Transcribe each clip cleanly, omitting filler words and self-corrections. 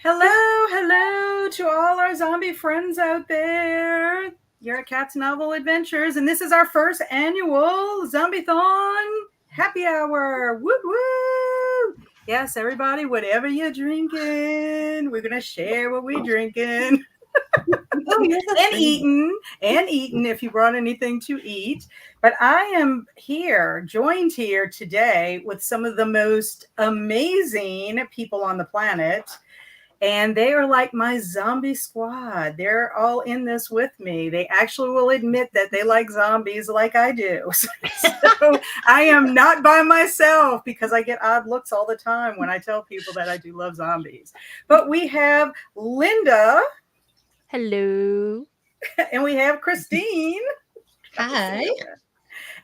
Hello to all our zombie friends out there. You're at Cat's Novel Adventures, and this is our first annual Zombiethon happy hour. Woo woo! Yes, everybody, whatever you're drinking, we're gonna share what we're drinking. and eating if you brought anything to eat. But I am joined here today with some of the most amazing people on the planet. And they are like my zombie squad. They're all in this with me. They actually will admit that they like zombies like I do. So I am not by myself because I get odd looks all the time when I tell people that I do love zombies. But we have Linda. Hello. And we have Christine. Hi.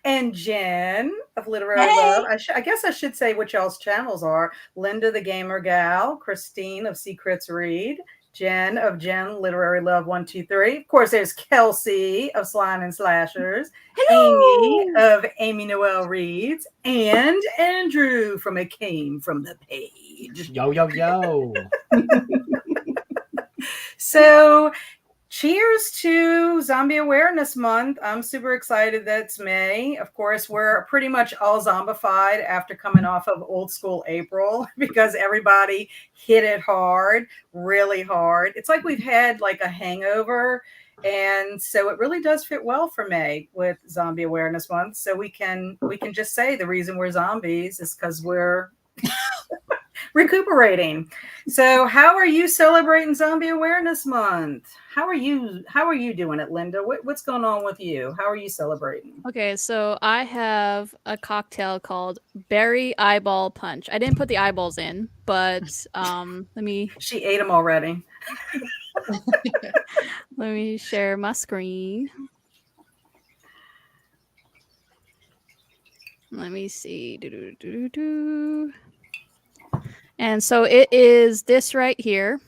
And Jen of Literary Love. I guess I should say what y'all's channels are. Linda the Gamer Gal, Christine of Secrets Read, Jen of Jen Literary Love 123. Of course, there's Kelsey of Slime and Slashers, Hello. Amy of Amy Noel Reads, and Andrew from It Came From the Page. Yo. So cheers to Zombie Awareness Month. I'm super excited that it's May. Of course, we're pretty much all zombified after coming off of old school April because everybody hit it hard, really hard. It's like we've had like a hangover. And so it really does fit well for May with Zombie Awareness Month. So we can just say the reason we're zombies is because we're recuperating. So how are you celebrating Zombie Awareness Month? How are you doing it, Linda? What's going on with you? How are you celebrating? Okay, so I have a cocktail called Berry Eyeball Punch. I didn't put the eyeballs in, but She ate them already. Let me share my screen. Let me see. And so it is this right here.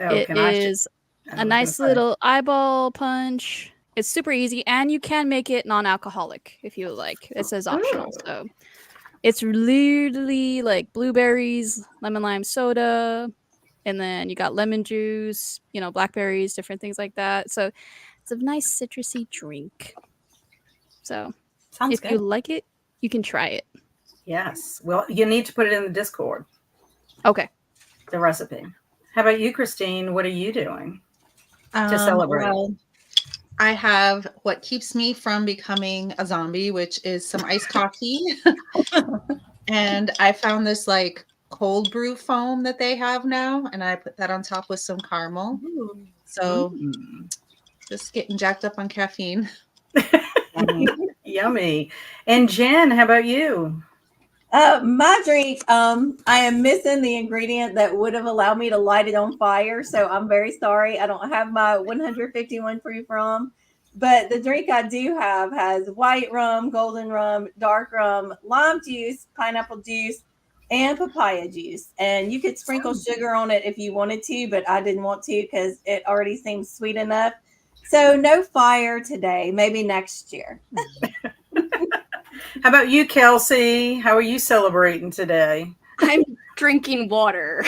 It is a nice little eyeball punch. It's super easy, and you can make it non-alcoholic if you like. It says optional. So it's literally like blueberries, lemon lime soda, and then you got lemon juice, blackberries, different things like that. So it's a nice citrusy drink. So if you like it, you can try it. Yes. Well, you need to put it in the Discord. Okay. The recipe. How about you, Christine? What are you doing to celebrate? Well, I have what keeps me from becoming a zombie, which is some iced coffee. And I found this like cold brew foam that they have now, and I put that on top with some caramel. Ooh. So just getting jacked up on caffeine. Yummy. And Jen, how about you? My drink, I am missing the ingredient that would have allowed me to light it on fire. So I'm very sorry. I don't have my 151 proof rum, but the drink I do have has white rum, golden rum, dark rum, lime juice, pineapple juice, and papaya juice. And you could sprinkle sugar on it if you wanted to, but I didn't want to because it already seems sweet enough. So no fire today, maybe next year. How about you, Kelsey? How are you celebrating today? I'm drinking water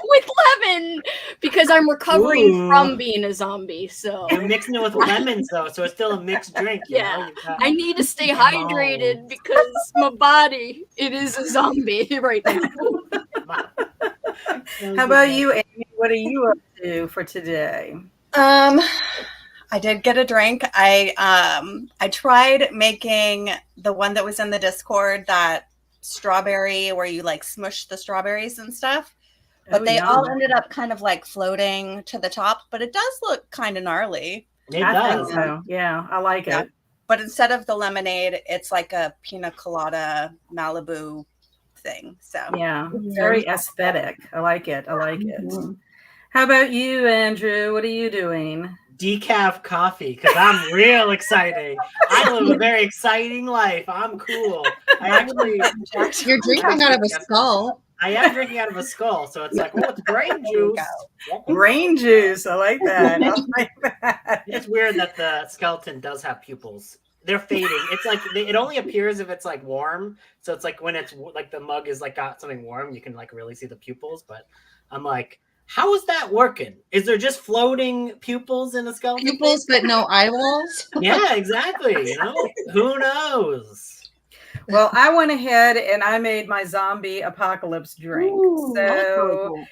with lemon because I'm recovering from being a zombie. So you're mixing it with lemons, though, so it's still a mixed drink. I need to stay hydrated because my body, it is a zombie right now. How about you, Amy? What are you up to for today? I did get a drink. I tried making the one that was in the Discord, that strawberry where you like smush the strawberries and stuff, but they all ended up kind of like floating to the top, but it does look kind of gnarly. It does. Think so. Yeah, I like it. But instead of the lemonade, it's like a pina colada Malibu thing. So yeah, very aesthetic. I like it. How about you, Andrew? What are you doing? Decaf coffee, because I'm real exciting. I live a very exciting life. I'm cool. You're drinking out of a skull. I am drinking out of a skull, so it's like, it's brain juice. Brain juice. I like that. It's weird that the skeleton does have pupils they're fading. It's like it only appears if it's like warm. So it's like when it's like the mug is like got something warm, you can like really see the pupils. But I'm like, how is that working? Is there just floating pupils in a skeleton? Pupils, but no eyeballs. Yeah, exactly. You know, who knows? Well, I went ahead and I made my zombie apocalypse drink. Ooh, that's really So cool.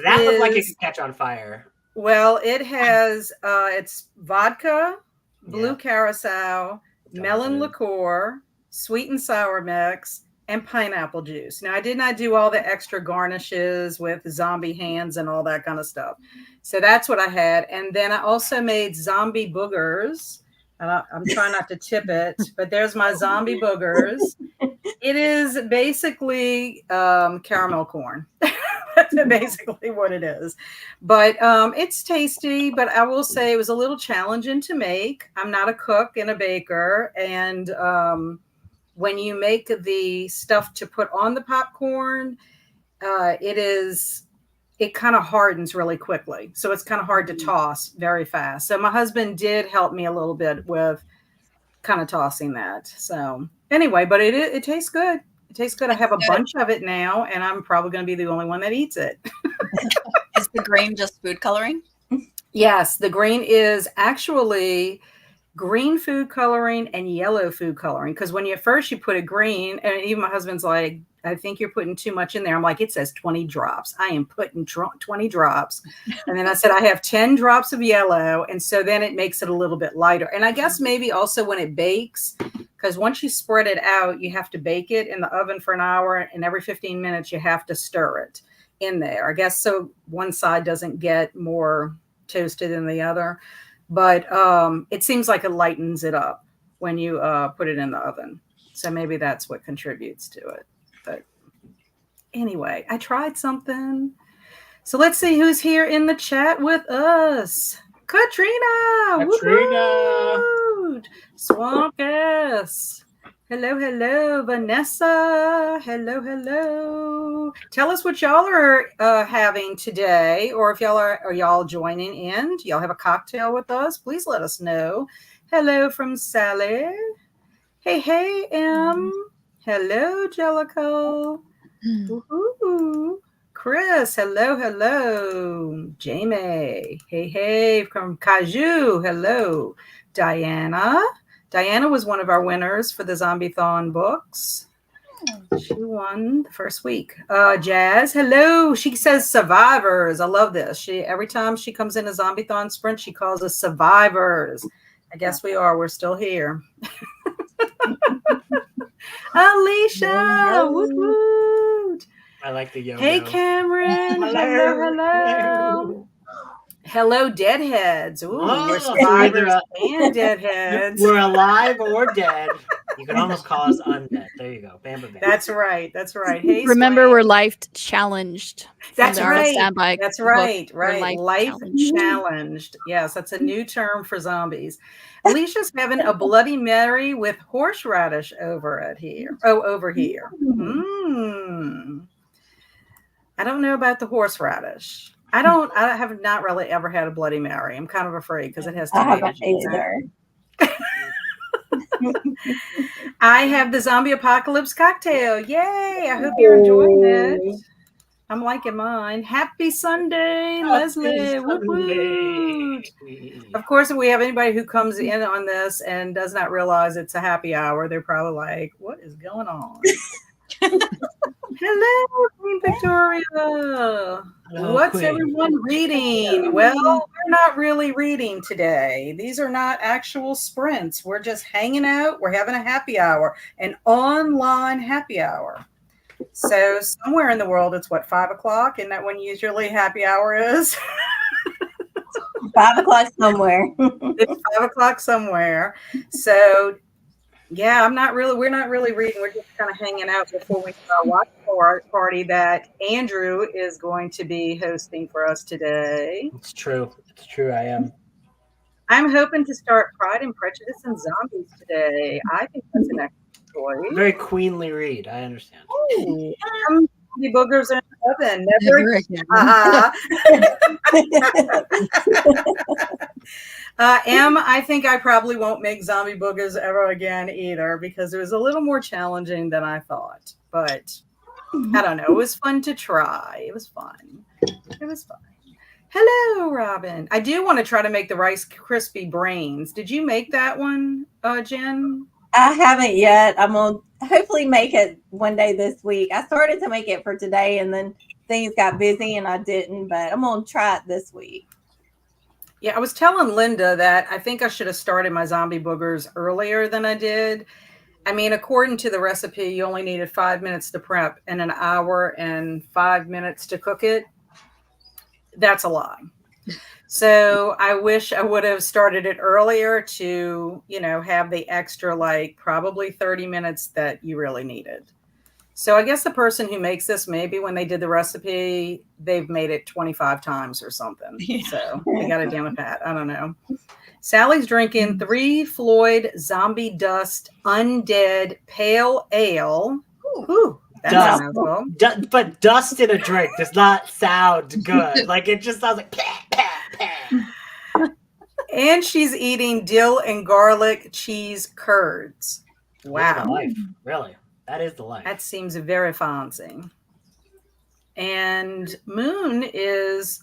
That looked like it could catch on fire. Well, it has it's vodka, blue Yeah. curacao, melon liqueur, sweet and sour mix, and pineapple juice. Now, I did not do all the extra garnishes with zombie hands and all that kind of stuff. So that's what I had. And then I also made zombie boogers. I'm trying not to tip it, but there's my zombie boogers. It is basically caramel corn. That's basically what it is. But it's tasty, but I will say it was a little challenging to make. I'm not a cook and a baker. And when you make the stuff to put on the popcorn, it kind of hardens really quickly. So it's kind of hard to toss very fast. So my husband did help me a little bit with kind of tossing that. So anyway, but it tastes good. It tastes good. I have a bunch of it now, and I'm probably going to be the only one that eats it. Is the green just food coloring? Yes, the green is actually green food coloring and yellow food coloring. Because when you first you put a green, and even my husband's like, I think you're putting too much in there. I'm like, it says 20 drops. I am putting 20 drops. And then I said, I have 10 drops of yellow. And so then it makes it a little bit lighter. And I guess maybe also when it bakes, because once you spread it out, you have to bake it in the oven for an hour. And every 15 minutes, you have to stir it in there. I guess so one side doesn't get more toasted than the other. But it seems like it lightens it up when you put it in the oven. So maybe that's what contributes to it. But anyway, I tried something. So let's see who's here in the chat with us. Katrina! Woo-hoo! Swamp Gas. Hello, hello. Vanessa. Hello, hello. Tell us what y'all are having today, or if y'all are y'all joining in. Do y'all have a cocktail with us? Please let us know. Hello from Sally. Hey, hey, Em. Hello, Jellico. Woo-hoo. Chris, hello, hello. Jamie, hey, hey, from Kaju, hello. Diana. Diana was one of our winners for the Zombiethon books. She won the first week. Jazz, hello. She says survivors. I love this. Every time she comes in a Zombiethon sprint, she calls us survivors. I guess we are. We're still here. Alicia, woot woot. I like the yo-yo. Hey, Cameron. Hello, hello. Hello, deadheads. Ooh, we're survivors and deadheads. We're alive or dead. You can almost call us undead. There you go. Bam, bam, bam. That's right. That's right. Hey, Remember, Swain. we're life challenged. That's right. Standby That's book. right. We're Right. Life challenged. Yes, that's a new term for zombies. Alicia's having a Bloody Mary with horseradish over here. I don't know about the horseradish. I have not really ever had a Bloody Mary. I'm kind of afraid because it has tomatoes. I have the zombie apocalypse cocktail. Yay! I hope you're enjoying it. I'm liking mine. Happy Sunday, Leslie. Woot woot. Of course, if we have anybody who comes in on this and does not realize it's a happy hour, they're probably like, what is going on? Hello, Queen Victoria. Hello, What's Queen. everyone reading? Well, we're not really reading today. These are not actual sprints. We're just hanging out. We're having a happy hour, an online happy hour. So somewhere in the world, it's what, 5 o'clock? Isn't that when usually happy hour is? 5 o'clock somewhere. It's 5 o'clock somewhere. So yeah, we're not really reading. We're just kind of hanging out before we watch our party that Andrew is going to be hosting for us today. It's true. It's true. I am. I'm hoping to start Pride and Prejudice and Zombies today. I think that's an excellent choice. Very queenly read. I understand. I'm zombie boogers in the oven. Never again. I think I probably won't make zombie boogers ever again either because it was a little more challenging than I thought. But I don't know. It was fun to try. It was fun. It was fun. Hello, Robin. I do want to try to make the Rice Krispie brains. Did you make that one, Jen? I haven't yet. I'm going to hopefully make it one day this week. I started to make it for today and then things got busy and I didn't, but I'm going to try it this week. Yeah, I was telling Linda that I think I should have started my zombie boogers earlier than I did. I mean, according to the recipe, you only needed 5 minutes to prep and an hour and 5 minutes to cook it. That's a lie. So I wish I would have started it earlier to, have the extra, probably 30 minutes that you really needed. So I guess the person who makes this, maybe when they did the recipe, they've made it 25 times or something. Yeah. So they got it down pat. I don't know. Sally's drinking 3 Floyd Zombie Dust Undead Pale Ale. Ooh, that sounds well. But dust in a drink does not sound good. It just sounds like And she's eating dill and garlic cheese curds. Wow. The life. Really? That is the life. That seems very fancy. And Moon's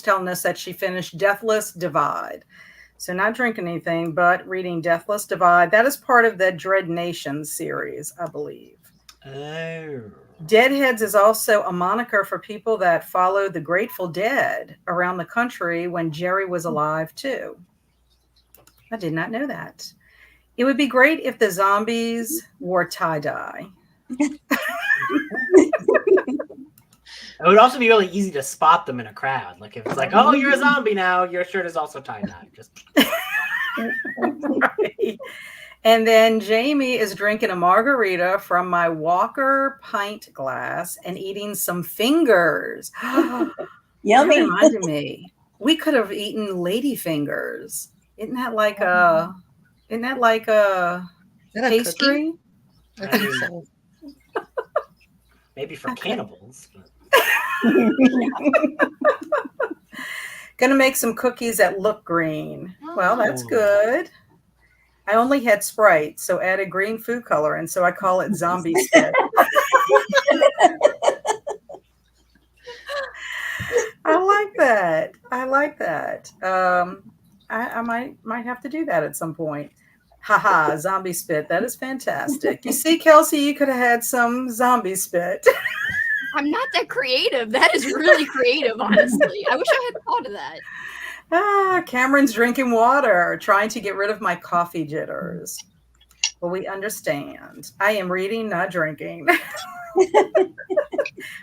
telling us that she finished Deathless Divide. So not drinking anything, but reading Deathless Divide. That is part of the Dread Nations series, I believe. Oh. Deadheads is also a moniker for people that follow the Grateful Dead around the country when Jerry was alive, too. I did not know that. It would be great if the zombies wore tie-dye. It would also be really easy to spot them in a crowd. If it's like, oh, you're a zombie now, your shirt is also tie-dye. Right. And then Jamie is drinking a margarita from my Walker pint glass and eating some fingers. Yummy. That reminded me. We could have eaten lady fingers. Isn't that like a pastry? I think so. Maybe for cannibals. But... Gonna make some cookies that look green. Well, that's good. I only had Sprite, so added green food color, and so I call it zombie spit. I like that. I might have to do that at some point. Haha, zombie spit. That is fantastic. You see, Kelsey, you could have had some zombie spit. I'm not that creative. That is really creative, honestly. I wish I had thought of that. Cameron's drinking water, trying to get rid of my coffee jitters. Well, we understand. I am reading, not drinking.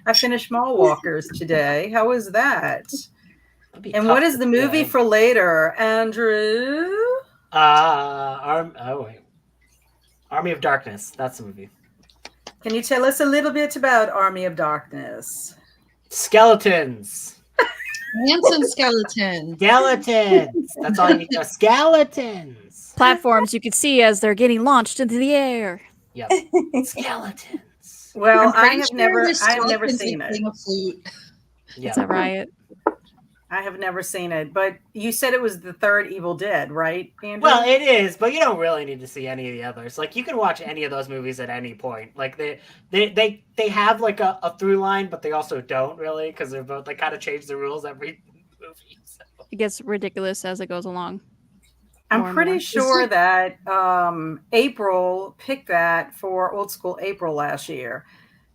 I finished Mall Walkers today. How was that? And what is the movie for later, Andrew? Army of Darkness. That's the movie. Can you tell us a little bit about Army of Darkness? Skeletons. Handsome skeletons. Skeletons. That's all you need to know. Skeletons. Platforms you could see as they're getting launched into the air. Yep. Skeletons. Well, I have never seen it. A flute. Yeah. It's a riot. I have never seen it, but you said it was the third Evil Dead, right, Andrew? Well, it is, but you don't really need to see any of the others. You can watch any of those movies at any point. They have a through line, but they also don't really because they're both kind of change the rules every movie. So. It gets ridiculous as it goes along. I'm pretty sure that April picked that for Old School April last year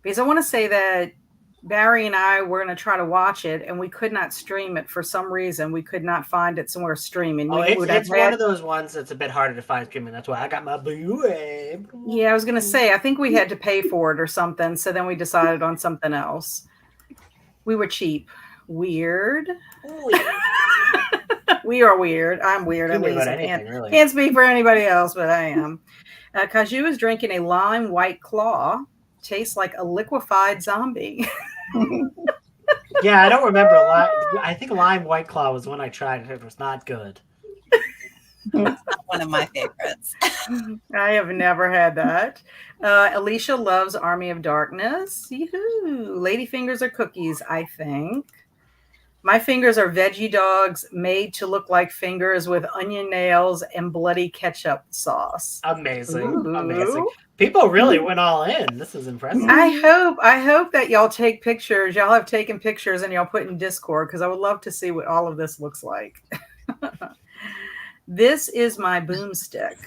because I want to say that Barry and I were going to try to watch it, and we could not stream it for some reason. We could not find it somewhere streaming. It's one of those ones that's a bit harder to find streaming. That's why I got my Blu-ray. Yeah, I was going to say, I think we had to pay for it or something, so then we decided on something else. We were cheap. Weird. We are weird. I'm weird. At least I can't speak for anybody else, but I am. Kaju is drinking a lime white claw. Tastes like a liquefied zombie. Yeah, I don't remember. I think lime White Claw was one I tried. It was not good. one of my favorites. I have never had that. Alicia loves Army of Darkness. Yoo-hoo. Lady fingers are cookies, I think. My fingers are veggie dogs made to look like fingers with onion nails and bloody ketchup sauce. Amazing. Ooh. Amazing. People really went all in. This is impressive. I hope that y'all take pictures. Y'all have taken pictures and y'all put in Discord because I would love to see what all of this looks like. This is my boomstick.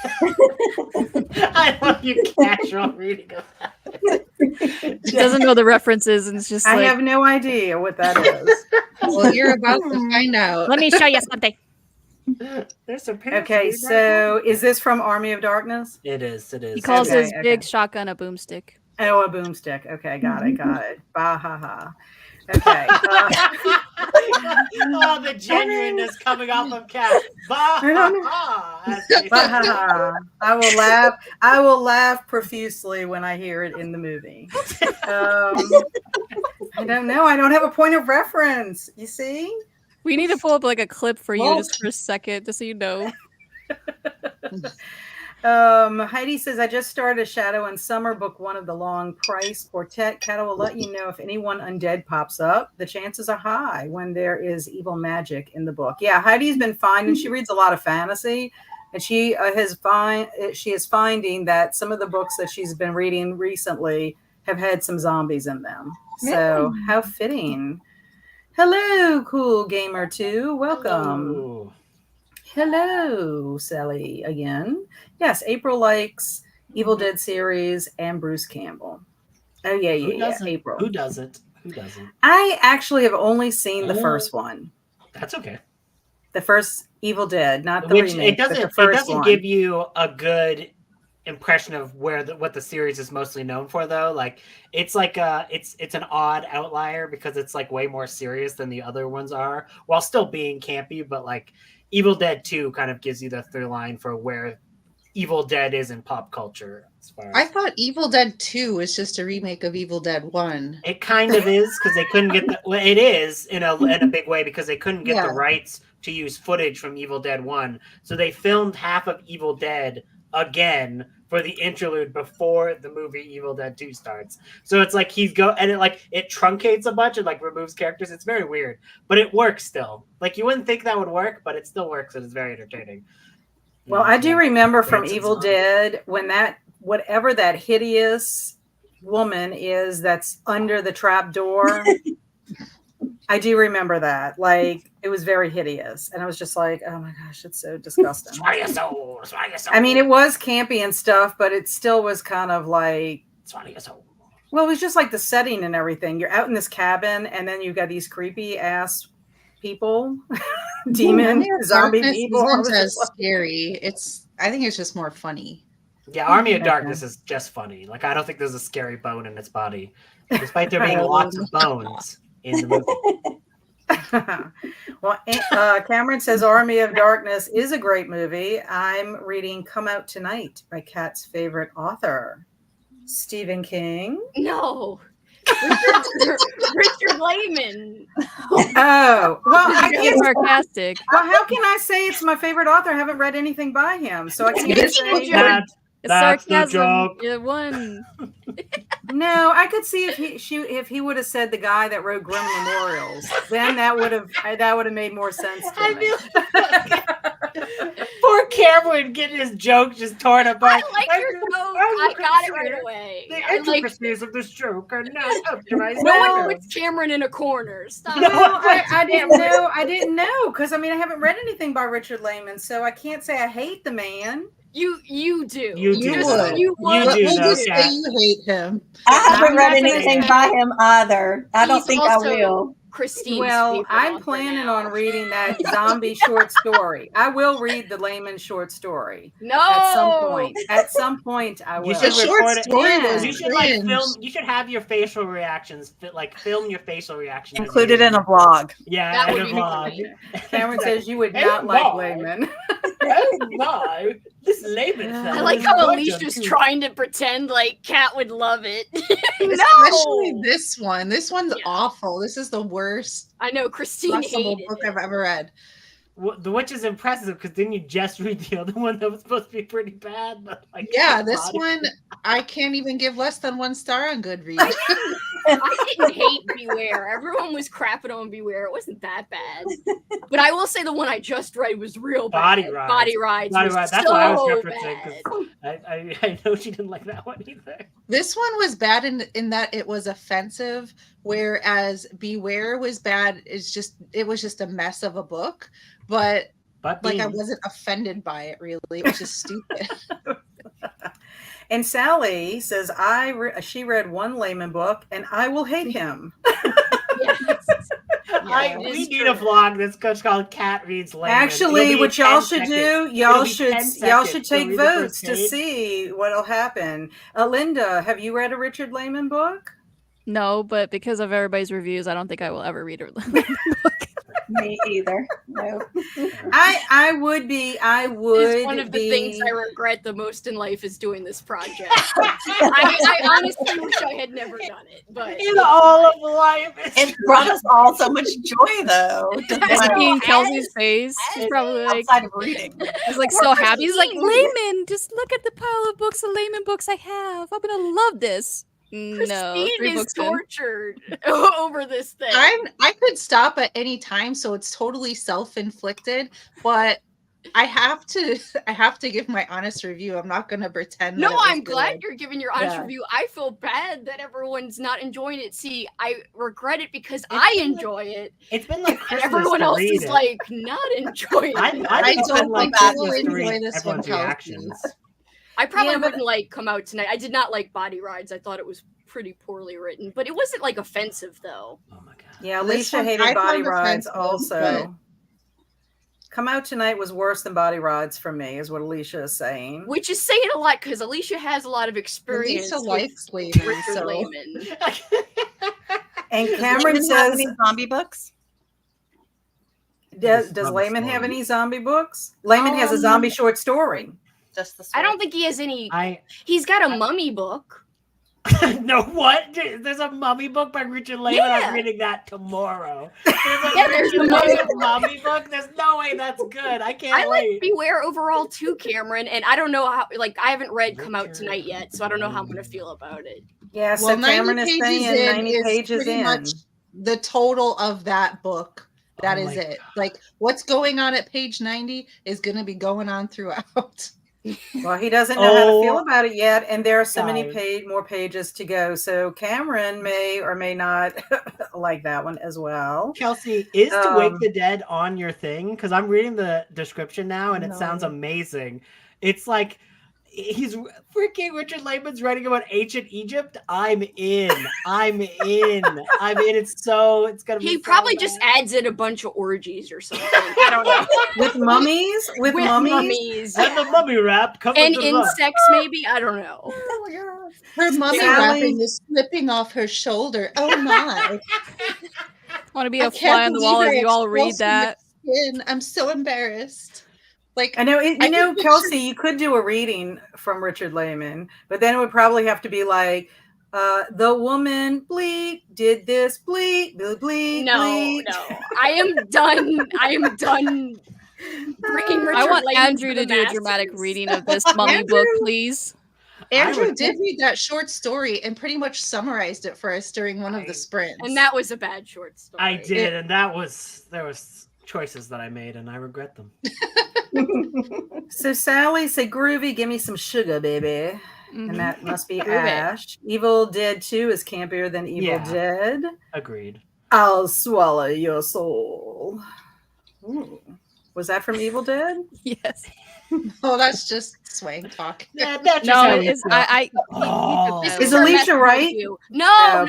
I love you casual reading of that. She doesn't know the references, and it's just I like, have no idea what that is. Well, you're about to find out. let me show you something. There's some parents Okay, reading so is this from Army of Darkness? that. It is. It is. He calls Okay, his okay. big shotgun a boomstick. Oh, a boomstick. Okay, got it. Bah ha ha. Okay. Oh, the genuineness coming off of Kat. Bah ha ha. as they Bah say. ha ha. I will laugh profusely when I hear it in the movie. I don't know. I don't have a point of reference. You see? We need to pull up like a clip for you Well- just for a second, just so you know. Heidi says, I just started a Shadow and Summer book, one of the Long Price Quartet. Cat will let you know if anyone undead pops up. The chances are high when there is evil magic in the book. Yeah, Heidi's been finding, she reads a lot of fantasy, and she is finding that some of the books that she's been reading recently have had some zombies in them. So how fitting. Hello, Cool Gamer 2. Welcome. Ooh. Hello, Sally again. Yes, April likes Evil Dead series and Bruce Campbell. Oh, yeah, Who doesn't? April. Who doesn't? Who doesn't? I actually have only seen the first one. That's okay. The first Evil Dead, not the Which remake, it but doesn't. the It first doesn't one. give you a good impression of what the series is mostly known for, though. Like it's like it's an odd outlier because it's like way more serious than the other ones are, while still being campy. But like Evil Dead 2 kind of gives you the through line for where Evil Dead is in pop culture. As far as I thought Evil Dead 2 is just a remake of Evil Dead 1. it kind of is because they couldn't get the. Well, it is in a big way because they couldn't get the rights to use footage from Evil Dead 1, so they filmed half of Evil Dead again for the interlude before the movie Evil Dead 2 starts. So it's like and it truncates a bunch and like removes characters. It's very weird, but it works still. Like you wouldn't think that would work, but it still works and it's very entertaining. Well, I do remember from Rancid Evil zombie. Dead when whatever that hideous woman is that's under the trap door. I do remember that. Like it was very hideous, and I was just like, "Oh my gosh, it's so disgusting." Swallow your soul. I mean, it was campy and stuff, but it still was kind of like, Swallow your soul. well, it was just like the setting and everything. You're out in this cabin, and then you've got these creepy ass people, demon, zombie Darkness people. I was isn't as just like- scary. I think it's just more funny. Yeah, Army of Okay. Darkness is just funny. Like I don't think there's a scary bone in its body, despite there being lots of bones in the movie. Well, Cameron says Army of Darkness is a great movie. I'm reading Come Out Tonight by Kat's favorite author, Stephen King. No. Richard Lehman. Oh, well, I Being can't, sarcastic. well, how can I say it's my favorite author? I haven't read anything by him, so I can't say. That's It's That's the sarcasm. joke. You won. No, I could see if he would have said the guy that wrote Grim Memorials, then that would have made more sense to I me. feel poor Cameron getting his joke just torn apart. I like your joke. I got it right away. The I like. intricacies of this joke are not up to my No one Well- puts Cameron in a corner. Stop. No. No, I didn't know because I mean I haven't read anything by Richard Lehman, so I can't say I hate the man. You do. You do, Just- though. You You would. do, We'll though, just Kat. say you hate him. I haven't I'm read not gonna anything say- by him either. I don't He's think I also- will. Christine's Well, favorite I'm author planning now. on reading that zombie short story. I will read the Lehman short story No. at some point. At some point, I will. You should The short record it. story Yeah. was You should like cringe. film. You should have your facial reactions. Film your facial reactions. Included in a vlog. Yeah, That in would a be vlog. great. Cameron says you would Hey, not like Bob. Lehman. Oh my! This Lehman I fellow I like is how a bunch of Alicia's cute- trying to pretend like Kat would love it. Especially No. this one. This one's Yeah. awful. This is the worst I know Christine possible hated book it. I've ever read. which is impressive because didn't you just read the other one that was supposed to be pretty bad? But like, Yeah, this one I can't even give less than 1 star on Goodreads. I didn't hate Beware. Everyone was crapping on Beware. It wasn't that bad. But I will say the one I just read was real bad. Body Rides. That's so what I was referencing because I know she didn't like that one either. This one was bad in that it was offensive, whereas Beware was bad. It was just a mess of a book, but like I wasn't offended by it really. It was just stupid. And Sally says, she read one Layman book, and I will hate him. We need a vlog that's called Cat Reads Layman. Actually, what y'all should do, y'all should take votes to see what'll happen. Linda, have you read a Richard Layman book? No, but because of everybody's reviews, I don't think I will ever read a Layman book. Me either. No. I would. It's one of the things I regret the most in life is doing this project. I honestly wish I had never done it, but in all of life, it brought us all so much joy, though. Seeing Kelsey's face, she's probably like, outside of reading, he's like so happy. He's like, Layman, just look at the pile of books, the Layman books I have. I'm gonna love this. Christine is tortured over this thing. I could stop at any time, so it's totally self-inflicted, but I have to give my honest review. I'm not going to pretend. No, I'm glad you're giving your honest review. I feel bad that everyone's not enjoying it. See, I regret it because I enjoy it. It's been like Christmas everyone else is like not enjoying it. I don't like people enjoy this one. I probably wouldn't like Come Out Tonight. I did not like Body Rides. I thought it was pretty poorly written, but it wasn't like offensive though. Oh my god. Yeah, Alicia hated Body Rides also. Come Out Tonight was worse than Body Rides for me, is what Alicia is saying. Which is saying a lot because Alicia has a lot of experience with Richard Layman. And Cameron says, any zombie books? Does Layman have any zombie books? Layman has a zombie short story. I don't think he has any. He's got a mummy book. No, what? There's a mummy book by Richard Layman. Yeah. I'm reading that tomorrow. There's a mummy book. There's no way that's good. I can't wait. I like Beware overall too, Cameron, and I don't know how. Like, I haven't read Come Out Tonight yet, so I don't know how I'm going to feel about it. Yeah, so Cameron is saying 90 pages in. Much the total of that book. That is it. Like, what's going on at page 90 is going to be going on throughout. Well, he doesn't know how to feel about it yet, and there are so many more pages to go. So Cameron may or may not like that one as well. Kelsey, is To Wake the Dead on your thing? Because I'm reading the description now, and it sounds amazing. It's like he's freaking Richard Layman's writing about ancient Egypt. I'm in. It's gonna be. He probably just adds in a bunch of orgies or something. I don't know. With mummies, with mummies, and the mummy wrap and insects. Maybe I don't know. Her mummy wrapping is slipping off her shoulder. Oh my! I want to be a fly on the wall as you all read that. I'm so embarrassed. Like, I know, Kelsey, you could do a reading from Richard Layman, but then it would probably have to be like, the woman bleed did this bleed. No. I am done. Bringing Richard I want Layman Andrew to do a dramatic reading of this mummy book, please. Andrew did read that short story and pretty much summarized it for us during one of the sprints. And that was a bad short story. I did, and there was choices that I made, and I regret them. So Sally said, "Groovy, give me some sugar, baby." Mm-hmm. And that must be Ash. Evil Dead 2 is campier than Evil Dead. Agreed. I'll swallow your soul. Ooh. Was that from Evil Dead? Yes. Oh, that's just swang talk. Yeah, no, it is. Is Alicia right? No.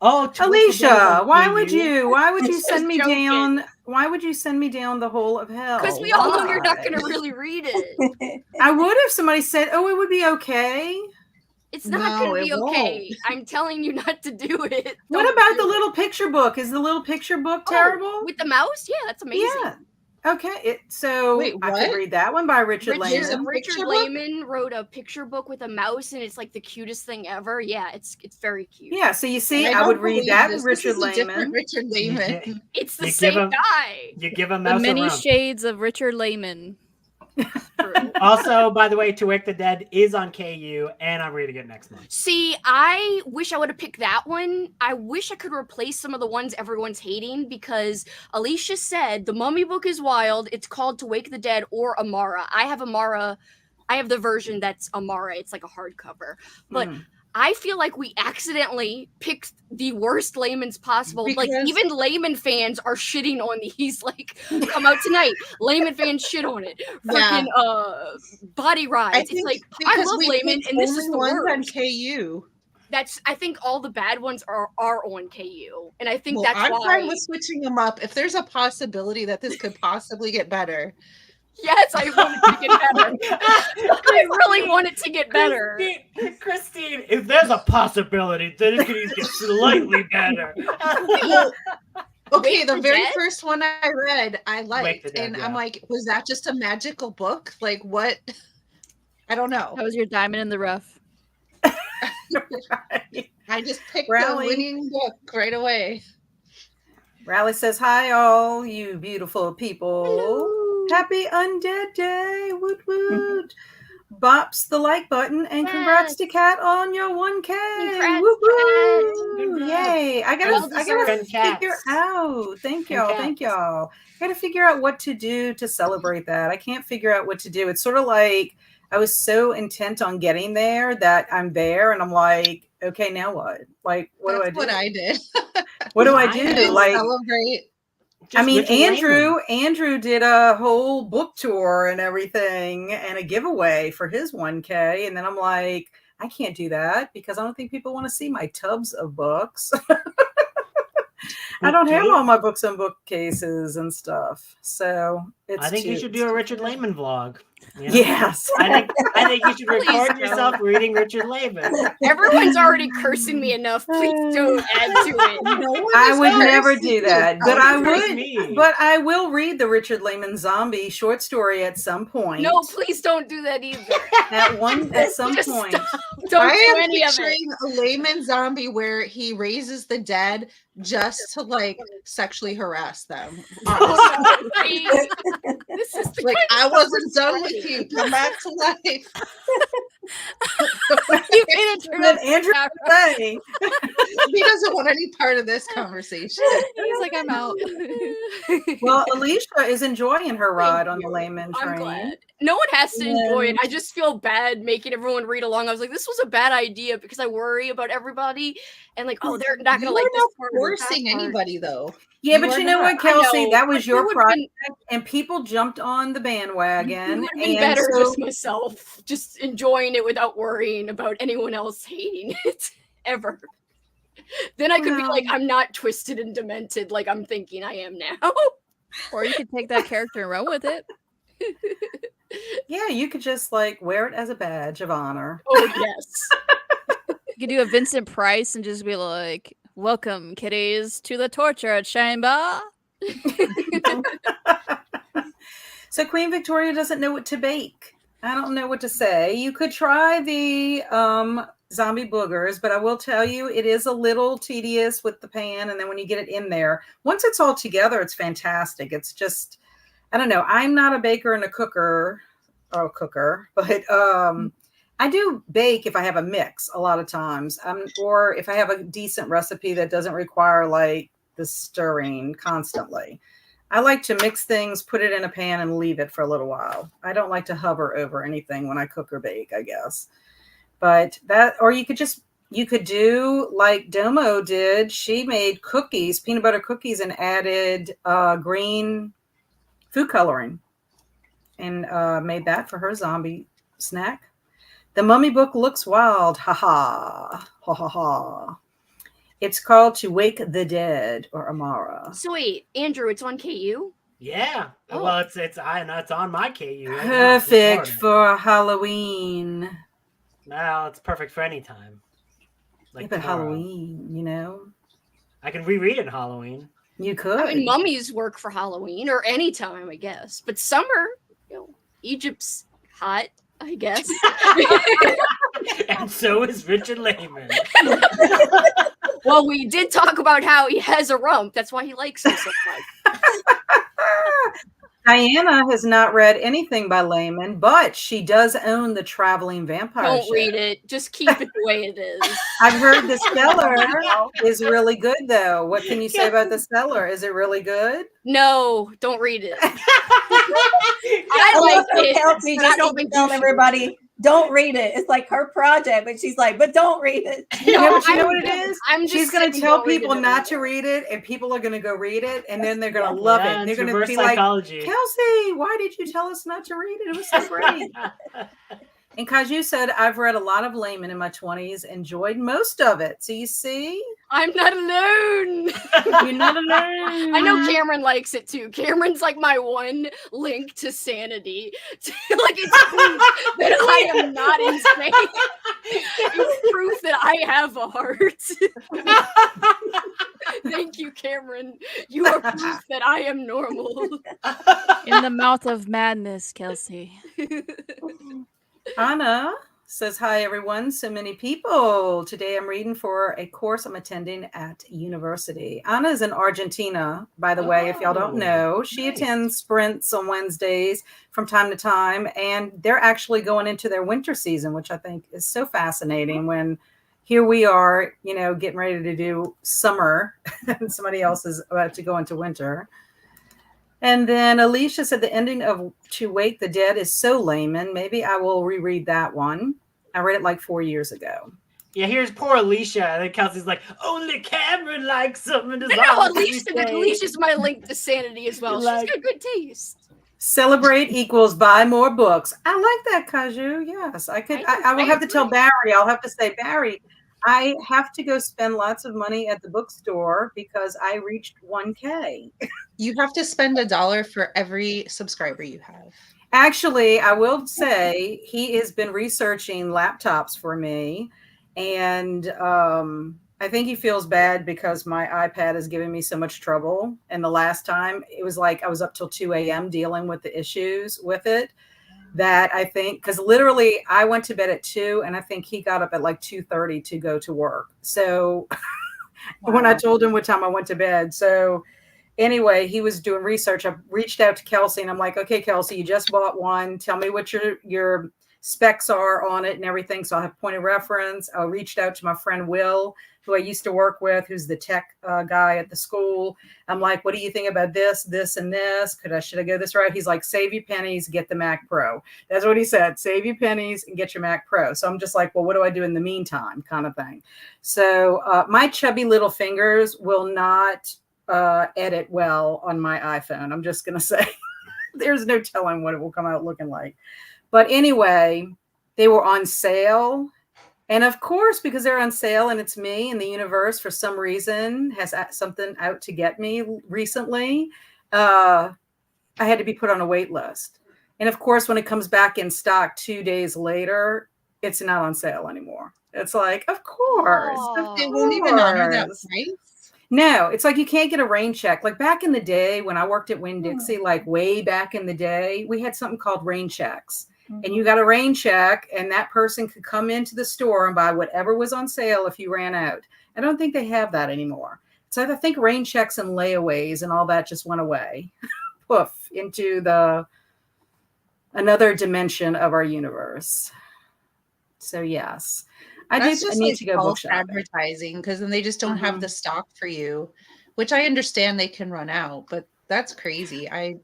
Oh, Alicia, why would you send me down? Why would you send me down the hole of hell? Because we all know you're not going to really read it. I would if somebody said, "Oh, it would be okay." It's not going to be okay. I'm telling you not to do it. What about the little picture book? Is the little picture book terrible? With the mouse? Yeah, that's amazing. Yeah. Okay, so Wait, I what? could read that one by Richard There's a Lehman. picture Richard book? Lehman wrote a picture book with a mouse, and it's like the cutest thing ever. Yeah, it's very cute. Yeah, so you see, I don't would read believe that this. Richard This is a different Lehman. Richard Lehman. It's the You same give him- guy. You give a The mouse a many rump. shades of Richard Lehman. True. Also, by the way, To Wake the Dead is on KU, and I'm reading it next month. See, I wish I would have picked that one. I wish I could replace some of the ones everyone's hating because Alicia said the Mummy book is wild. It's called To Wake the Dead or Amara. I have Amara. I have the version that's Amara. It's like a hardcover. But I feel like we accidentally picked the worst Layman's possible. Like, Because- even Layman fans are shitting on these. Like, come out tonight. Layman fans shit on it. Freaking Body Rides. It's like, I love we Layman, picked and this only is the ones on worst. KU. I think all the bad ones are on KU. And I think Well, that's I'm why. fine with switching them up. If there's a possibility that this could possibly get better. Yes, I want it to get better. I really want it to get better. Christine, if there's a possibility that it could get slightly better. Okay, Wake the the very Dead? first one I read, I Wake liked. the Dead, And yeah. I'm like, was that just a magical book? Like, what? I don't know. That was your diamond in the rough. I just picked Rally. the winning book right away. Rally says, "Hi, all you beautiful people. Happy Undead Day. Woot woot." Bops the like button and congrats to Kat on your 1K. Congrats, Woo woo. Congrats. Yay. I Well gotta deserved. figure out. Thank y'all. I gotta figure out what to do to celebrate that. I can't figure out what to do. It's sort of like I was so intent on getting there that I'm there and I'm like, okay, now what? Like, what That's do I do? what I did. What do I I do? did. Like, Celebrate. I Just mean, Richard Lehman. Andrew did a whole book tour and everything and a giveaway for his 1K. And then I'm like, I can't do that because I don't think people want to see my tubs of books. I don't have all my books on bookcases and stuff. So I think you should do a Richard Lehman vlog. You know? Yes. I think you should record Please yourself don't. reading Richard Lehman. Everyone's already cursing me enough. Please don't add to it. No one I is would cursing never do you. that, but Don't I curse would. me. But I will read the Richard Lehman zombie short story at some point. No, please don't do that either. At some Just point. stop. Don't I do am any of it. picturing a layman zombie where he raises the dead just to like sexually harass them. Oh, no, please. This is the Like, kind I of wasn't stuff done we're with you. Come back to life. You made it turn Then out Andrew bad. say, He doesn't want any part of this conversation. He's like, I'm out. well, Alicia is enjoying her ride on the layman train. I'm glad. No one has to enjoy it. I just feel bad making everyone read along. I was like, this was a bad idea because I worry about everybody and like, oh, they're not You gonna like are this not part or that forcing part. anybody though. Yeah, You but are you know not. what, Kelsey? know, That was but your it would've project, been- and people jumped on the It bandwagon. would have been And better so, just myself, just enjoying it without worrying about anyone else hating it ever. Then I could be like, I'm not twisted and demented like I'm thinking I am now. Or you could take that character and run with it. yeah, you could just like wear it as a badge of honor. Oh yes. You could do a Vincent Price and just be like, welcome, kiddies, to the torture chamber. So Queen Victoria doesn't know what to bake. I don't know what to say. You could try the zombie boogers, but I will tell you it is a little tedious with the pan, and then when you get it in there, once it's all together, it's fantastic. It's just, I don't know. I'm not a baker and a cooker, but I do bake if I have a mix a lot of times, or if I have a decent recipe that doesn't require like the stirring constantly. I like to mix things, put it in a pan, and leave it for a little while. I don't like to hover over anything when I cook or bake, I guess. But that, or you could do like Domo did. She made cookies, peanut butter cookies, and added green food coloring, and made that for her zombie snack. The Mummy book looks wild. Ha ha. Ha ha ha. It's called To Wake the Dead or Amara. So wait, Andrew, it's on KU? Yeah. Oh. Well, it's on my KU. Right now, this Perfect morning. for Halloween. No, it's perfect for any time. Yeah, Like but tomorrow. Halloween, you know? I can reread it in Halloween. You could. I mean, mummies work for Halloween or any time, I guess. But summer, Egypt's hot, I guess. And so is Richard Lehman. Well, we did talk about how he has a rump. That's why he likes him so much. Diana has not read anything by Lehman, but she does own the Traveling Vampire Don't Show. read it. Just keep it the way it is. I've heard the Stellar is really good, though. What can you say about the Stellar? Is it really good? No, don't read it. I like like it, Kelsey but I just don't think you telling should. everybody, don't read it. It's like her project, but she's like, but don't read it. Yeah, but you know I'm what it just- is? I'm just She's going to saying tell don't read people it not anymore. to read it, and people are going to go read it, and then they're going to love it. Yeah, They're it's going to reverse be like, psychology. Kelsey, why did you tell us not to read it? It was so great. And Kaju said, I've read a lot of Lehman in my 20s, enjoyed most of it. So you see, I'm not alone. you're not alone. I know Cameron likes it too. Cameron's like my one link to sanity. Like it's proof that I am not insane. It's proof that I have a heart. Thank you, Cameron. You are proof that I am normal. In the mouth of madness, Kelsey. Anna says, hi, everyone. So many people. Today I'm reading for a course I'm attending at university. Anna is in Argentina, by the way, if y'all don't know. She attends sprints on Wednesdays from time to time, and they're actually going into their winter season, which I think is so fascinating when here we are, getting ready to do summer and somebody else is about to go into winter. And then Alicia said the ending of To Wake the Dead is so layman. Maybe I will reread that one. I read it like 4 years ago. Yeah, here's poor Alicia. And then Kelsey's like, only Cameron likes something to No, Alicia's my link to sanity as well. Like- She's got good taste. Celebrate equals buy more books. I like that, Kaju. Yes, I could. I will have to tell Barry. I'll have to say, Barry, I have to go spend lots of money at the bookstore because I reached 1K. You have to spend $1 for every subscriber you have. Actually, I will say he has been researching laptops for me, and I think he feels bad because my iPad is giving me so much trouble. And the last time, it was like I was up till 2 a.m. dealing with the issues with it. That I think, because literally I went to bed at 2 and I think he got up at like 2:30 to go to work. So when I told him what time I went to bed. So anyway, he was doing research. I reached out to Kelsey and I'm like, okay, Kelsey, you just bought one. Tell me what your specs are on it and everything. So I have point of reference. I reached out to my friend Will, who I used to work with, who's the tech guy at the school. I'm like, what do you think about this, this, and this? Should I go this route? He's like, save your pennies, get the Mac Pro. That's what he said. Save your pennies and get your Mac Pro. So I'm just like, well, what do I do in the meantime, kind of thing. So my chubby little fingers will not edit well on my iPhone. I'm just going to say there's no telling what it will come out looking like. But anyway, they were on sale. And of course, because they're on sale and it's me and the universe for some reason has something out to get me recently, I had to be put on a wait list. And of course, when it comes back in stock 2 days later, it's not on sale anymore. It's like, of course. They won't even honor that price. No, it's like you can't get a rain check. Like back in the day when I worked at Winn-Dixie, like way back in the day, we had something called rain checks. And you got a rain check, and that person could come into the store and buy whatever was on sale if you ran out. I don't think they have that anymore. So I think rain checks and layaways and all that just went away, poof, into another dimension of our universe. So yes, I need to go book shopping. Advertising, because then they just don't have the stock for you, which I understand they can run out, but that's crazy. I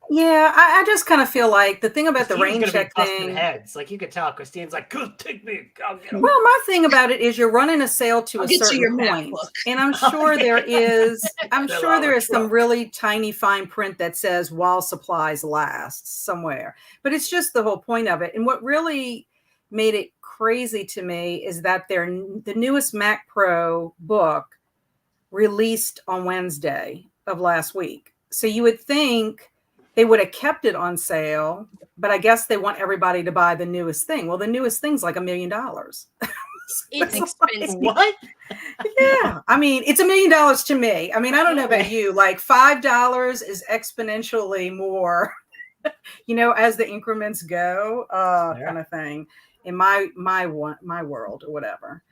just kind of feel like the thing about the rain check thing. Heads. Like you could tell Christine's like, go take me. I'll get 'em. Well, my thing about it is you're running a sale to a certain point. And I'm sure there is some really tiny fine print that says while supplies last somewhere. But it's just the whole point of it. And what really made it crazy to me is that the newest Mac Pro book released on Wednesday of last week. So you would think they would have kept it on sale, but I guess they want everybody to buy the newest thing. Well, the newest thing's like $1 million. It's expensive. What? Yeah, I mean, it's $1 million to me. I mean, I don't know about you. Like $5 is exponentially more, as the increments go, kind of thing in my world or whatever.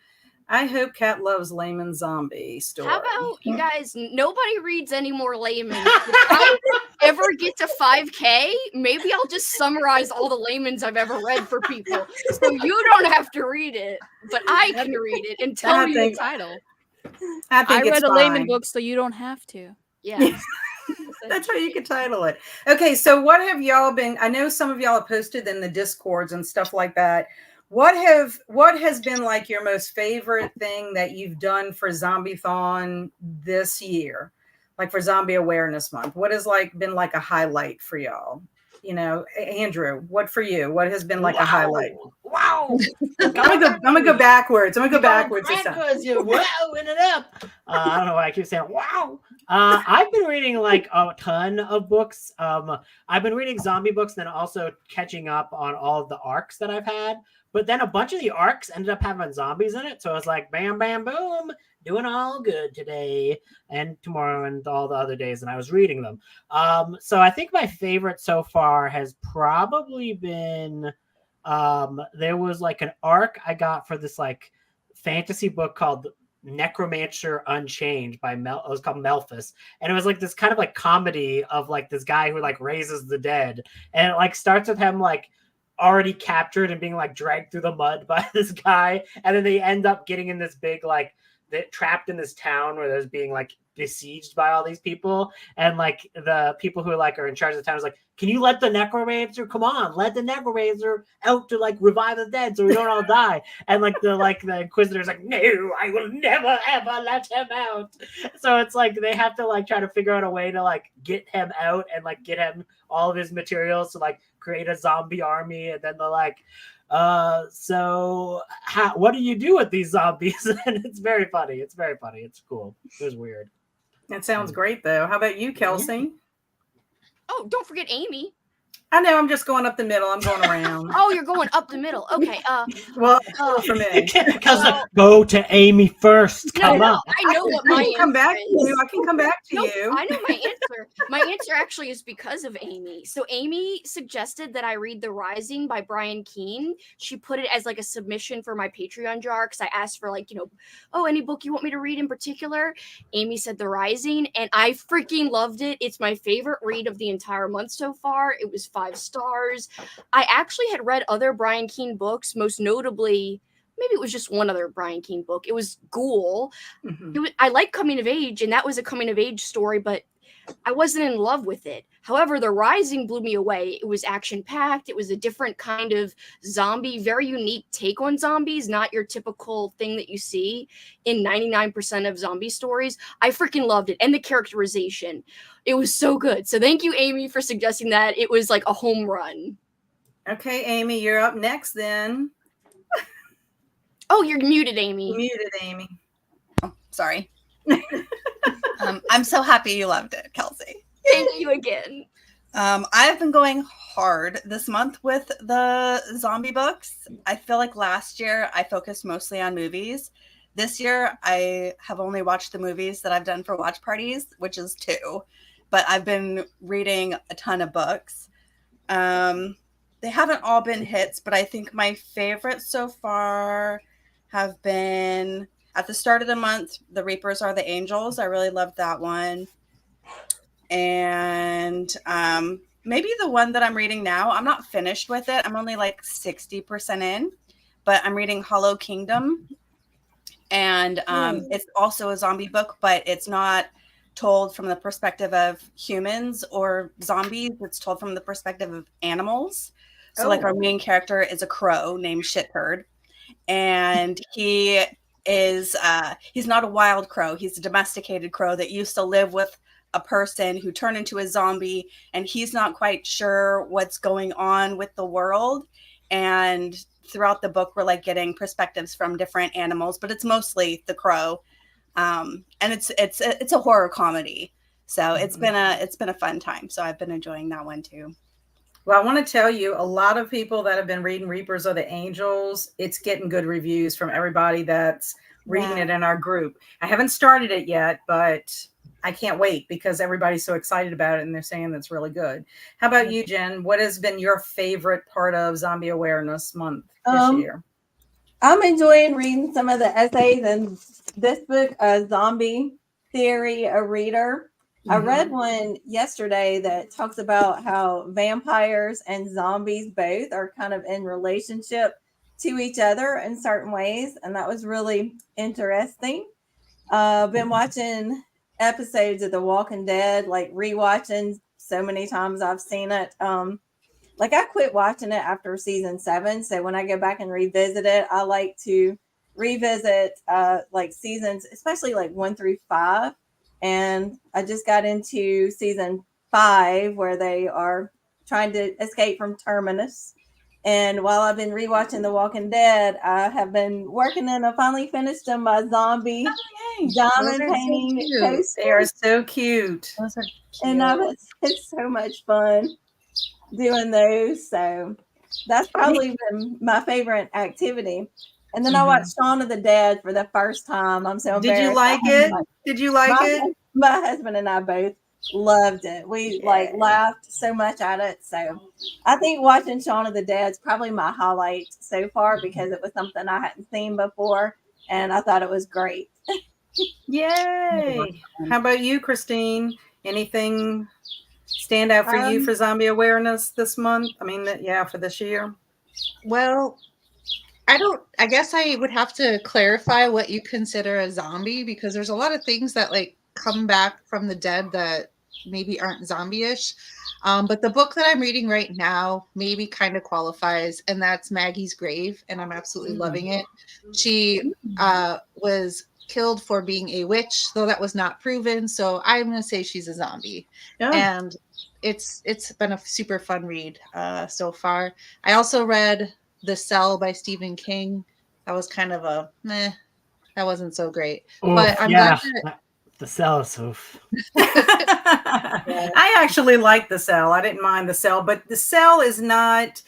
I hope Kat loves Layman Zombie story. How about you guys? Nobody reads any more Layman. If I ever get to 5K, maybe I'll just summarize all the Laymans I've ever read for people, so you don't have to read it, but I can read it and tell you the title. I read a Layman book, so you don't have to. Yeah. That's how you can title it. Okay, so what have y'all been? I know some of y'all have posted in the Discords and stuff like that. What has been like your most favorite thing that you've done for Zombiethon this year? Like for Zombie Awareness Month? What has been like a highlight for y'all? Andrew, what for you? What has been like a highlight? Wow. I'm gonna go backwards. Because you're wowing it up. I don't know why I keep saying wow. I've been reading like a ton of books. I've been reading zombie books, then also catching up on all of the arcs that I've had. But then a bunch of the arcs ended up having zombies in it. So it's like bam, bam, boom, doing all good today and tomorrow and all the other days. And I was reading them. So I think my favorite so far has probably been there was like an arc I got for this like fantasy book called Necromancer Unchained by it was called Melphus, and it was like this kind of like comedy of like this guy who like raises the dead, and it like starts with him like already captured and being like dragged through the mud by this guy, and then they end up getting in this big like trapped in this town where there's being like besieged by all these people, and like the people who like are in charge of the town is like, can you let the necromancer let the necromancer out to like revive the dead so we don't all die? And like the inquisitor's like, no, I will never ever let him out. So it's like they have to like try to figure out a way to like get him out and like get him all of his materials to like create a zombie army. And then they're like, so what do you do with these zombies? And it's very funny. It's cool. It was weird. That sounds great though. How about you, Kelsey? Oh, don't forget Amy. I know, I'm just going up the middle. I'm going around. Oh, you're going up the middle. Okay. Well, for me. Because go to Amy first. Come on. I know what my answer come back is. to you. I can come back to you. I know my answer. My answer actually is because of Amy. So Amy suggested that I read The Rising by Brian Keene. She put it as like a submission for my Patreon jar because I asked for like, any book you want me to read in particular. Amy said The Rising, and I freaking loved it. It's my favorite read of the entire month so far. It was 5 stars. I actually had read other Brian Keene books, most notably, maybe it was just one other Brian Keene book. It was Ghoul. Mm-hmm. I like coming of age, and that was a coming of age story, but I wasn't in love with it. However, The Rising blew me away. It was action-packed. It was a different kind of zombie, very unique take on zombies, not your typical thing that you see in 99% of zombie stories. I freaking loved it. And the characterization. It was so good. So thank you, Amy, for suggesting that. It was like a home run. Okay, Amy, you're up next then. Oh, you're muted, Amy. Muted, Amy. Oh, sorry. I'm so happy you loved it, Kelsey. Thank you again. I've been going hard this month with the zombie books. I feel like last year I focused mostly on movies. This year I have only watched the movies that I've done for watch parties, which is 2. But I've been reading a ton of books. They haven't all been hits, but I think my favorites so far have been at the start of the month, The Reapers Are the Angels. I really loved that one. And maybe the one that I'm reading now, I'm not finished with it. I'm only like 60% in, but I'm reading Hollow Kingdom. And it's also a zombie book, but it's not told from the perspective of humans or zombies. It's told from the perspective of animals. So like our main character is a crow named Shitbird. And he is, he's not a wild crow. He's a domesticated crow that used to live with a person who turned into a zombie, and he's not quite sure what's going on with the world. And throughout the book, we're like getting perspectives from different animals, but it's mostly the crow. And it's a horror comedy. So it's been a fun time. So I've been enjoying that one too. Well, I want to tell you, a lot of people that have been reading Reapers of the Angels, it's getting good reviews from everybody that's reading Yeah. it in our group. I haven't started it yet, but I can't wait because everybody's so excited about it and they're saying that's really good. How about you, Jen? What has been your favorite part of Zombie Awareness Month this year? I'm enjoying reading some of the essays in this book, Zombie Theory, a Reader. I read one yesterday that talks about how vampires and zombies both are kind of in relationship to each other in certain ways, and that was really interesting. Been watching episodes of The Walking Dead, like rewatching so many times I've seen it. Like I quit watching it after season 7, so when I go back and revisit it, I like to revisit like seasons, especially like 1 through 5. And I just got into season 5 where they are trying to escape from Terminus. And while I've been rewatching The Walking Dead, I have been working and I finally finished my zombie diamond painting coasters. They are so cute. Those are cute. And it's so much fun doing those. So that's probably been my favorite activity. And then I watched Shaun of the Dead for the first time. I'm so embarrassed. Did you like it? Did you like it? My husband and I both loved it. We like laughed so much at it. So I think watching Shaun of the Dead is probably my highlight so far because it was something I hadn't seen before and I thought it was great. Yay. How about you, Christine? Anything stand out for you for Zombie Awareness this month? I mean, for this year. Well, I guess I would have to clarify what you consider a zombie because there's a lot of things that like come back from the dead that maybe aren't zombie-ish. But the book that I'm reading right now maybe kind of qualifies, and that's Maggie's Grave, and I'm absolutely loving it. She was killed for being a witch, though that was not proven. So I'm going to say she's a zombie. Yeah. And it's been a super fun read so far. I also read The Cell by Stephen King. That was kind of a meh. That wasn't so great. But I'm glad that The Cell is so. I actually like The Cell. I didn't mind The Cell, but The Cell is not.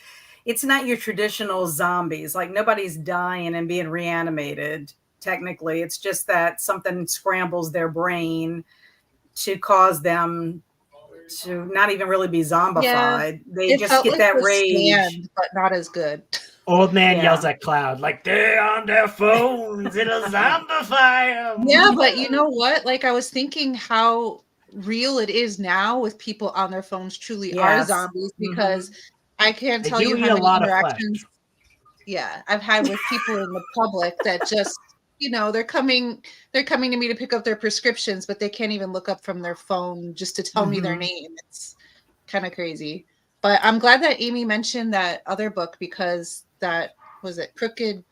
It's not your traditional zombies. Like nobody's dying and being reanimated. Technically, it's just that something scrambles their brain to cause them to not even really be zombified. Yeah, they just get like that The rage, Stand, but not as good. Old man yells at Cloud, like, they're on their phones, it'll zombify them. Yeah, but you know what? Like, I was thinking how real it is now with people on their phones truly are zombies because I can't tell you how many interactions I've had with people in the public that just, they're coming to me to pick up their prescriptions, but they can't even look up from their phone just to tell me their name. It's kind of crazy. But I'm glad that Amy mentioned that other book because that was it Crooked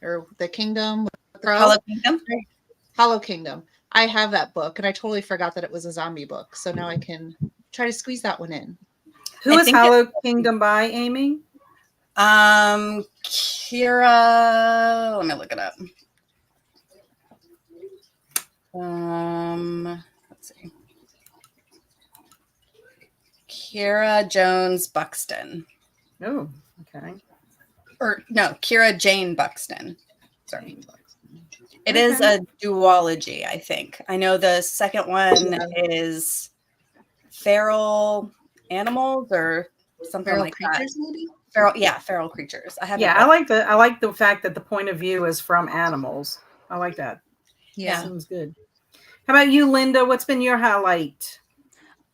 or The Kingdom? Hollow Kingdom? Hollow Kingdom. I have that book and I totally forgot that it was a zombie book. So now I can try to squeeze that one in. Who is Hollow Kingdom by, Amy? Kira, let me look it up. Let's see. Kira Jones Buxton. Oh, okay. Or no, Kira Jane Buxton. Sorry. It is a duology, I think. I know the second one is Feral Animals or something Feral like Creatures, that. maybe? Feral Creatures. I like the fact that the point of view is from animals. I like that. Yeah. Sounds good. How about you, Linda? What's been your highlight?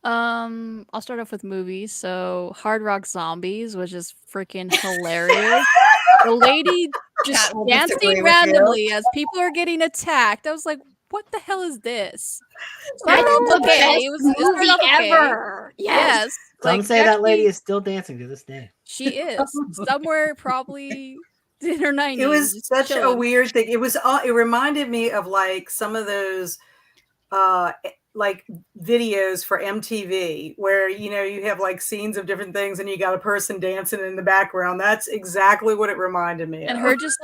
I'll start off with movies. So Hard Rock Zombies, which is freaking hilarious. The lady just dancing randomly as people are getting attacked. I was like, what the hell is this? That's the best It started off okay. ever. Yes. Some say that lady is still dancing to this day. She is. Somewhere probably in her 90s. It was such a weird thing. It reminded me of like some of those like videos for MTV where you have like scenes of different things and you got a person dancing in the background. That's exactly what it reminded me of. And her just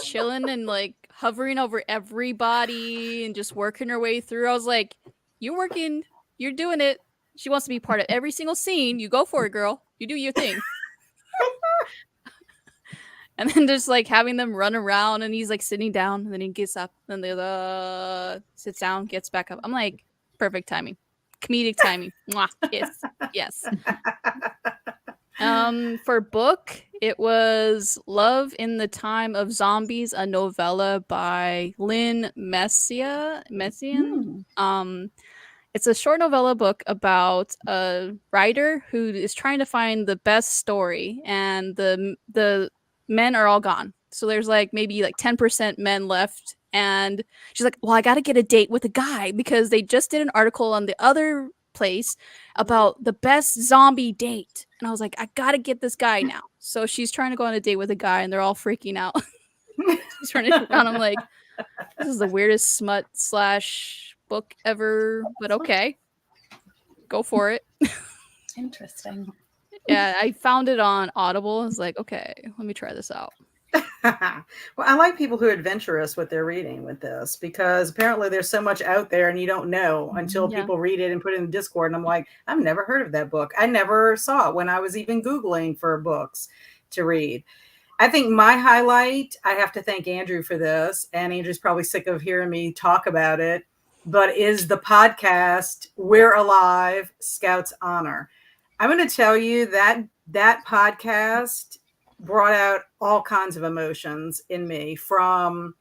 chilling and like hovering over everybody and just working her way through. I was like, you're working, you're doing it. She wants to be part of every single scene. You go for it, girl. You do your thing. And then just like having them run around, and he's like sitting down, and then he gets up, and the sits down, gets back up. I'm like, perfect timing, comedic timing. Mwah, kiss, yes. For book, it was Love in the Time of Zombies, a novella by Lynn Messian. It's a short novella book about a writer who is trying to find the best story, and the men are all gone. So there's like maybe like 10% men left, and she's like, well, I got to get a date with a guy because they just did an article on the other place about the best zombie date. And I was like, I got to get this guy now. So she's trying to go on a date with a guy, and they're all freaking out. She's running around. I'm like, this is the weirdest smut / book ever, but okay, go for it. Interesting. Yeah, I found it on Audible. I was like, okay, let me try this out. Well, I like people who are adventurous with their reading with this, because apparently there's so much out there and you don't know until people read it and put it in Discord. And I'm like, I've never heard of that book. I never saw it when I was even Googling for books to read. I think my highlight, I have to thank Andrew for this, and Andrew's probably sick of hearing me talk about it, but is the podcast We're Alive, Scouts Honor. I'm going to tell you that that podcast brought out all kinds of emotions in me, from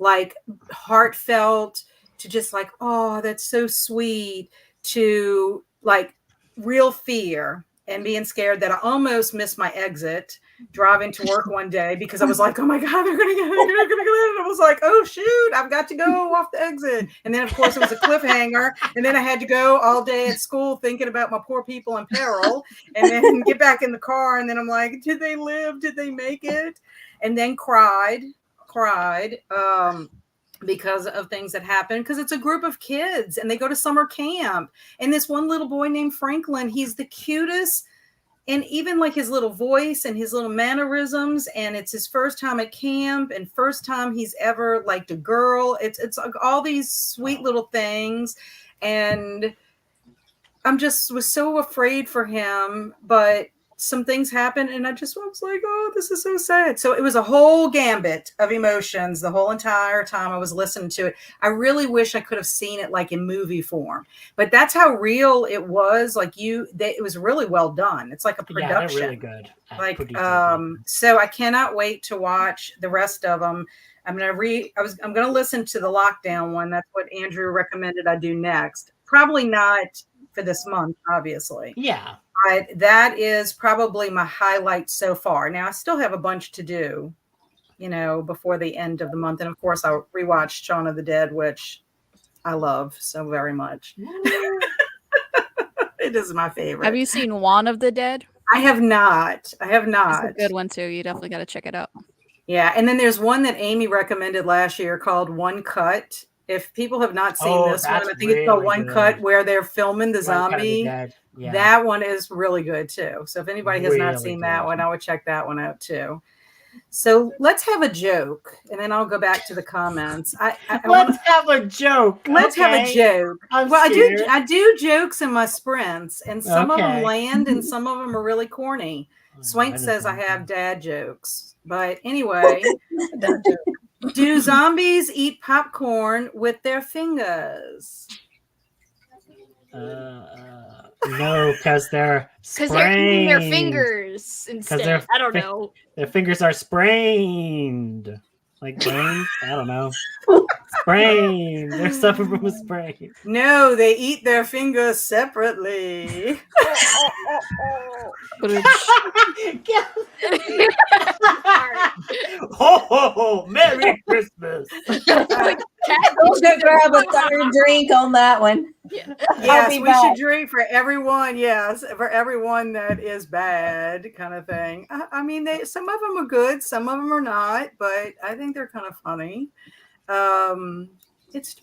like heartfelt to just like, oh, that's so sweet, to like real fear and being scared that I almost missed my exit driving to work one day because I was like, oh my God, they're going to get it. I was like, oh shoot, I've got to go off the exit. And then of course it was a cliffhanger. And then I had to go all day at school thinking about my poor people in peril, and then get back in the car. And then I'm like, did they live? Did they make it? And then cried because of things that happened, because it's a group of kids and they go to summer camp. And this one little boy named Franklin, he's the cutest. And even like his little voice and his little mannerisms, and it's his first time at camp and first time he's ever liked a girl. It's like all these sweet little things. And I'm just was so afraid for him, but some things happened and I just was like, oh, this is so sad. So it was a whole gambit of emotions the whole entire time I was listening to it. I really wish I could have seen it like in movie form, but that's how real it was. Like it was really well done. It's like a production. Yeah, they're really good. Like, so I cannot wait to watch the rest of them. I'm going to listen to the lockdown one. That's what Andrew recommended I do next. Probably not for this month, obviously. Yeah. But that is probably my highlight so far. Now I still have a bunch to do, before the end of the month. And of course I'll rewatch Shaun of the Dead, which I love so very much. It is my favorite. Have you seen Juan of the Dead? I have not. It's a good one too. You definitely got to check it out. Yeah. And then there's one that Amy recommended last year called One Cut. If people have not seen this one, I think really it's called One Cut, where they're filming the zombie. Yeah. That one is really good too. So if anybody has not seen that one, I would check that one out too. So let's have a joke, and then I'll go back to the comments. Let's have a joke. Let's have a joke. I do jokes in my sprints, and some of them land, and some of them are really corny. Swank says I have dad jokes, but anyway, do zombies eat popcorn with their fingers? No, because they're using their fingers instead. I don't know. Their fingers are sprained. Like brains? I don't know. Sprained. They're suffering from a sprain. No, they eat their fingers separately. Ho, ho, ho. Merry Christmas. We'll grab a third drink on that one. Yeah. Yes, we should drink for everyone. Yes, for everyone that is bad, kind of thing. I mean, some of them are good, some of them are not, but I think they're kind of funny.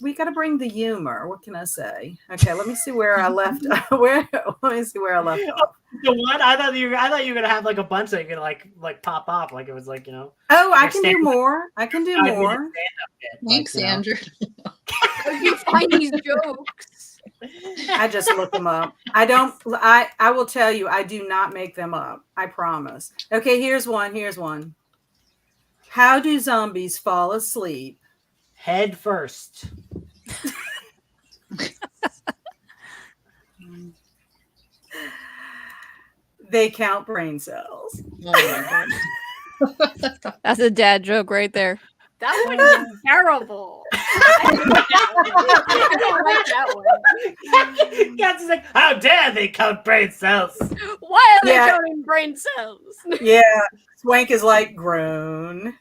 We got to bring the humor. What can I say? Okay, let me see where I left. Let me see where I left off. The one I thought you were gonna have like a bunch that you could like pop off, like it was like Oh, I can do more. I can do more. Thanks, Andrew. How do you find these jokes? I just look them up. I will tell you, I do not make them up. I promise. Okay, here's one. How do zombies fall asleep? Head first. They count brain cells. Oh my God. That's a dad joke right there. That one is terrible. I don't like that one. Cats is like, how dare they count brain cells? Why are they Yeah. counting brain cells? Yeah, Swank is like groan.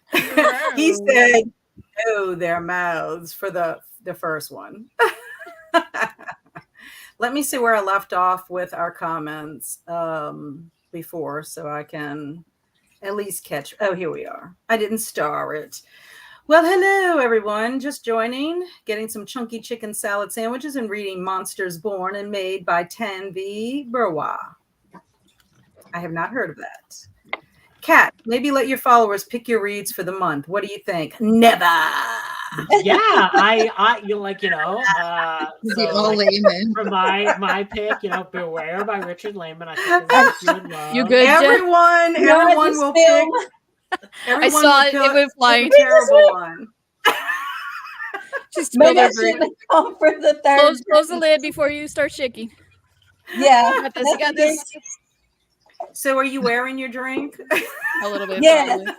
He said, "No, their mouths" for the first one. Let me see where I left off with our comments before, so I can at least catch. Oh, here we are. I didn't star it. Well, hello, everyone. Just joining, getting some chunky chicken salad sandwiches and reading Monsters Born and Made by Tanvi Burwa. I have not heard of that. Kat, maybe let your followers pick your reads for the month. What do you think? Never. Yeah, I you like, you know, The so all like, layman. for my pick, you know, Beware by Richard Lehman. I think is what you would love. You good, Jen? Everyone will pick. I saw it. It went flying. A terrible one. She spilled Maybe I her drink. shouldn't have come for the third. Close the lid before you start shaking. Yeah. You got this. You got this. So are you wearing your drink? A little bit. Yeah. Probably.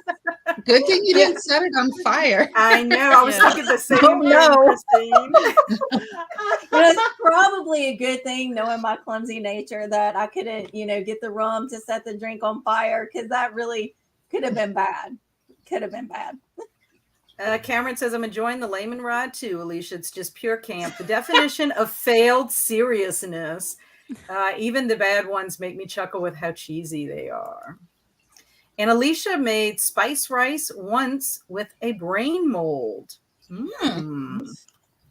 Good thing you didn't set it on fire. I know. I was Yeah. thinking the same Oh, thing, no. Christine. It's probably a good thing, knowing my clumsy nature, that I couldn't, get the rum to set the drink on fire, because that really could have been bad. Cameron says, I'm enjoying the layman ride too, Alicia. It's just pure camp. The definition of failed seriousness. Even the bad ones make me chuckle with how cheesy they are. And Alicia made spice rice once with a brain mold.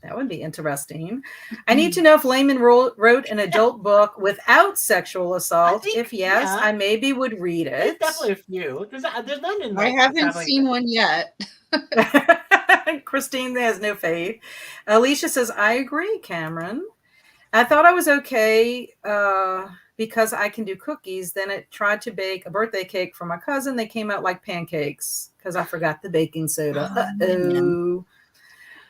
That would be interesting. I need to know if Layman wrote an adult book without sexual assault. If yes, yeah. I maybe would read There's it. definitely a few. There's none in. I Like, haven't family seen one yet. Christine has no faith. Alicia says, I agree, Cameron. I thought I was okay because I can do cookies. Then I tried to bake a birthday cake for my cousin. They came out like pancakes because I forgot the baking soda. Uh-oh.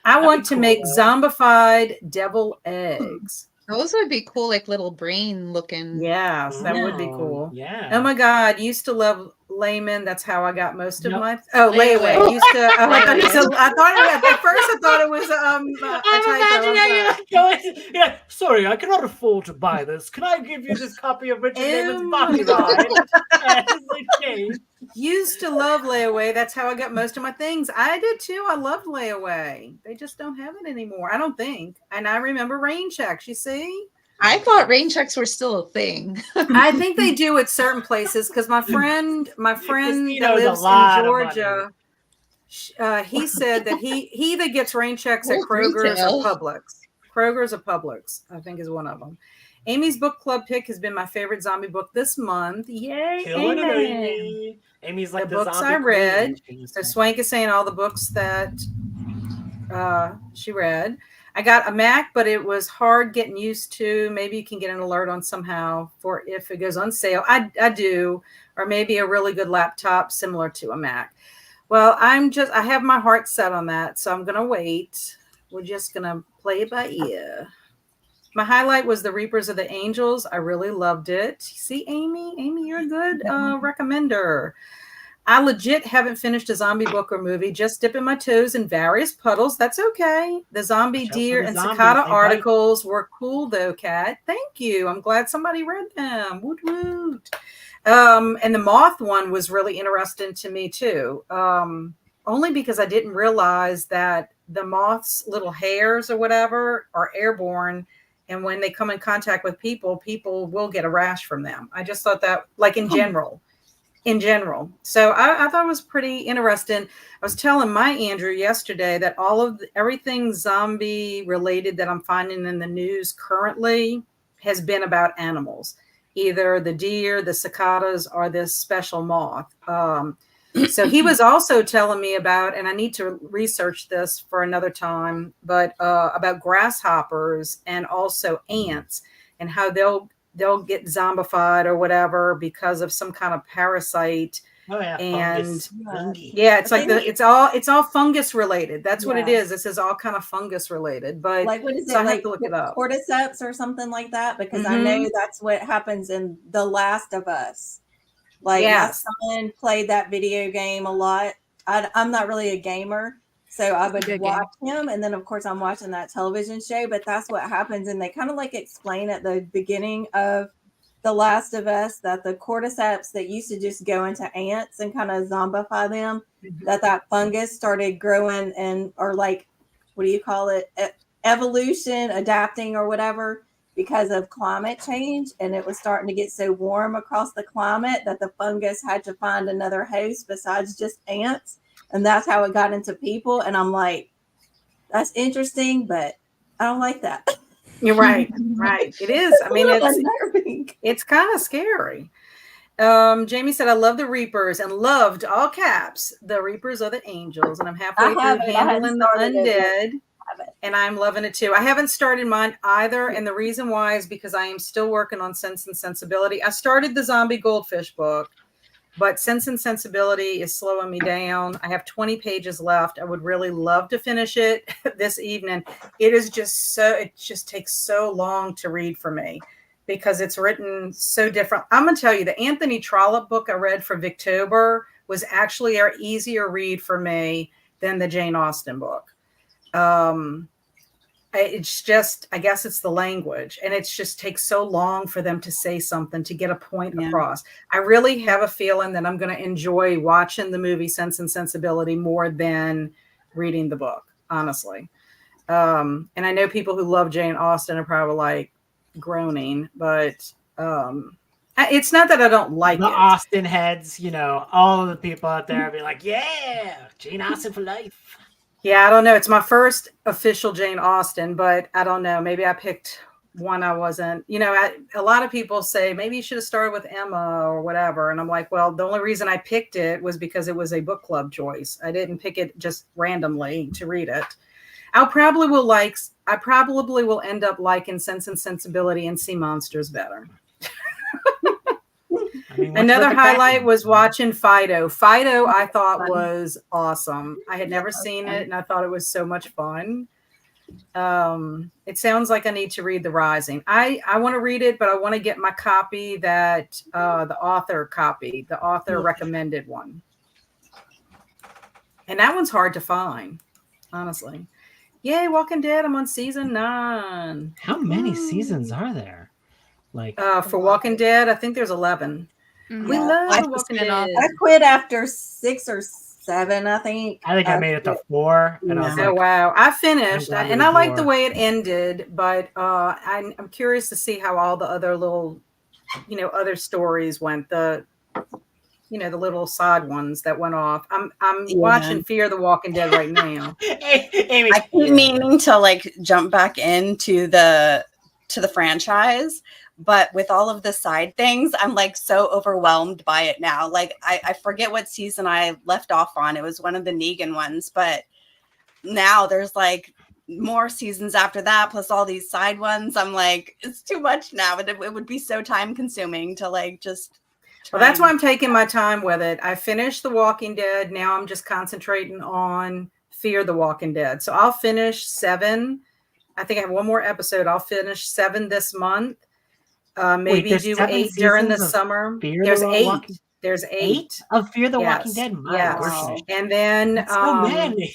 I want to make zombified devil eggs. Those would be cool, like little brain looking. Yes, that would be cool. Yeah. Oh my God, used to love Layman. That's how I got most of Nope. my layaway. Layaway. Used to. Oh, I thought at first I thought it was a I'm typo. imagining how I'm you're sorry. like going. You're like, sorry, I cannot afford to buy this. Can I give you this copy of Richard Lehman's Bobby Ride? Okay. Used to love layaway. That's how I got most of my things. I did too. I loved layaway. They just don't have it anymore, I don't think. And I remember rain checks. You see, I thought rain checks were still a thing. I think they do at certain places because my friend Christine that owes a lives lot in of Georgia, he said that he either gets rain checks at Where's Kroger's retail? or Publix. Kroger's or Publix, I think, is one of them. Amy's book club pick has been my favorite zombie book this month. Yay, Killing it, Amy. Amy. Amy's like The the books zombie I read. queen, she used So to say. Swank is saying all the books that she read. I got a Mac, but it was hard getting used to. Maybe you can get an alert on somehow for if it goes on sale. I do, or maybe a really good laptop similar to a Mac. Well, I have my heart set on that, so I'm going to wait. We're just going to play it by ear. My highlight was The Reapers of the Angels. I really loved it. See, Amy, you're a good recommender. I legit haven't finished a zombie book or movie, just dipping my toes in various puddles. That's okay. The zombie Watch out for deer the and zombies, cicada they bite. articles were cool though, Kat. Thank you. I'm glad somebody read them. Woot woot. And the moth one was really interesting to me too. Only because I didn't realize that the moth's little hairs or whatever are airborne. And when they come in contact with people will get a rash from them. I just thought that, like in general. So I thought it was pretty interesting. I was telling my Andrew yesterday that everything zombie related that I'm finding in the news currently has been about animals, either the deer, the cicadas, or this special moth. So he was also telling me about, and I need to research this for another time, but about grasshoppers and also ants and how they'll get zombified or whatever because of some kind of parasite. Oh yeah, And fungus. Fungi. yeah, it's like it's all fungus related. That's what it Yeah. is. This is all kind of fungus related. But Like what is it? so I have Like to look it up. cordyceps or something like that? Because I know that's what happens in The Last of Us. Like Yes. my son played that video game a lot. I'm not really a gamer, so I would good watch him, and then of course I'm watching that television show. But that's what happens, and they kind of like explain at the beginning of The Last of Us that the cordyceps that used to just go into ants and kind of zombify them, that fungus started growing and or like what do you call it? Evolution, adapting or whatever because of climate change, and it was starting to get so warm across the climate that the fungus had to find another host besides just ants, and that's how it got into people. And I'm like, that's interesting, but I don't like that. You're right. Right. It is. I mean, it's kind of scary. Jamie said, I love the Reapers and loved all caps. The Reapers are the angels, and I'm halfway through handling the undead. And I'm loving it too. I haven't started mine either. And the reason why is because I am still working on Sense and Sensibility. I started the Zombie Goldfish book, but Sense and Sensibility is slowing me down. I have 20 pages left. I would really love to finish it this evening. It just takes so long to read for me because it's written so different. I'm going to tell you, the Anthony Trollope book I read for Victober was actually an easier read for me than the Jane Austen book. It's just, I guess it's the language, and it just takes so long for them to say something to get a point across. I really have a feeling that I'm going to enjoy watching the movie Sense and Sensibility more than reading the book, honestly. And I know people who love Jane Austen are probably like groaning, but it's not that I don't like the it. Austen heads, all of the people out there be like, yeah, Jane Austen for life. Yeah, I don't know. It's my first official Jane Austen, but I don't know. Maybe I picked one I wasn't. A lot of people say maybe you should have started with Emma or whatever. And I'm like, well, the only reason I picked it was because it was a book club choice. I didn't pick it just randomly to read it. I probably will end up liking Sense and Sensibility and Sea Monsters better. Another highlight was watching Fido. Fido, I thought was awesome. I had never seen it, and I thought it was so much fun. It sounds like I need to read The Rising. I want to read it, but I want to get my copy that the author recommended one. And that one's hard to find, honestly. Yay, Walking Dead. I'm on season 9. How many seasons are there? For Walking Dead, I think there's 11. We love Walking Dead. I quit after 6 or 7, I think. I think I made it to 4. And I was like, wow. I finished, and I like the way it ended, but I'm curious to see how all the other little, other stories went. The little side ones that went off. I'm watching Fear the Walking Dead right now. Amy, I keep meaning to jump back into the franchise, but with all of the side things, I'm so overwhelmed by it now. I forget what season I left off on. It was one of the Negan ones, but now there's more seasons after that, plus all these side ones. I'm it's too much now. It would be so time consuming to just. Well, that's why I'm taking my time with it. I finished The Walking Dead. Now I'm just concentrating on Fear the Walking Dead. So I'll finish 7. I think I have one more episode. I'll finish 7 this month. Maybe do 8 during the summer. There's 8. There's 8 of Fear the Walking Dead. Wow. And then so many.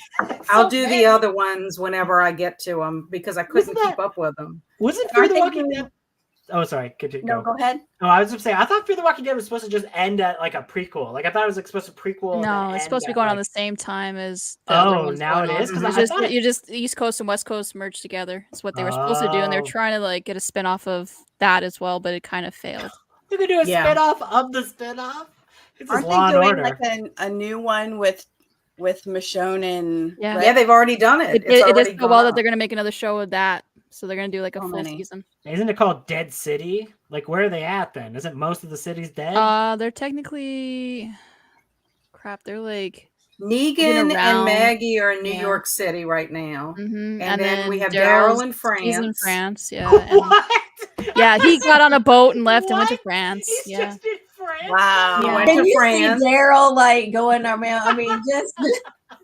I'll do the other ones whenever I get to them because I couldn't keep up with them. Wasn't Fear the Walking Dead? Oh, sorry. No, go ahead. Oh, I was going to say, I thought Fear the Walking Dead was supposed to just end at a prequel. I thought it was supposed to prequel. No, it's supposed to be going on the same time as. Now it is. You just East Coast and West Coast merged together. It's what they were supposed to do, and they're trying to get a spinoff of that as well, but it kind of failed. They're gonna do a spinoff of the spinoff. Aren't they doing a new one with Michonne and? Yeah, they've already done it. It does so well that they're gonna make another show of that. So they're gonna do a full season. Isn't it called Dead City? Where are they at then? Isn't most of the cities dead? They're technically. crap. They're like Negan and around. Maggie are in New Yeah. York City right now. Mhm, And then we have Daryl's- Daryl in He's in France. France, yeah. and- What? yeah, he got on a boat and left and went to What? France. He's Yeah. just in France. Wow. He Yeah. went Can to you France. see Daryl like going around? I mean, just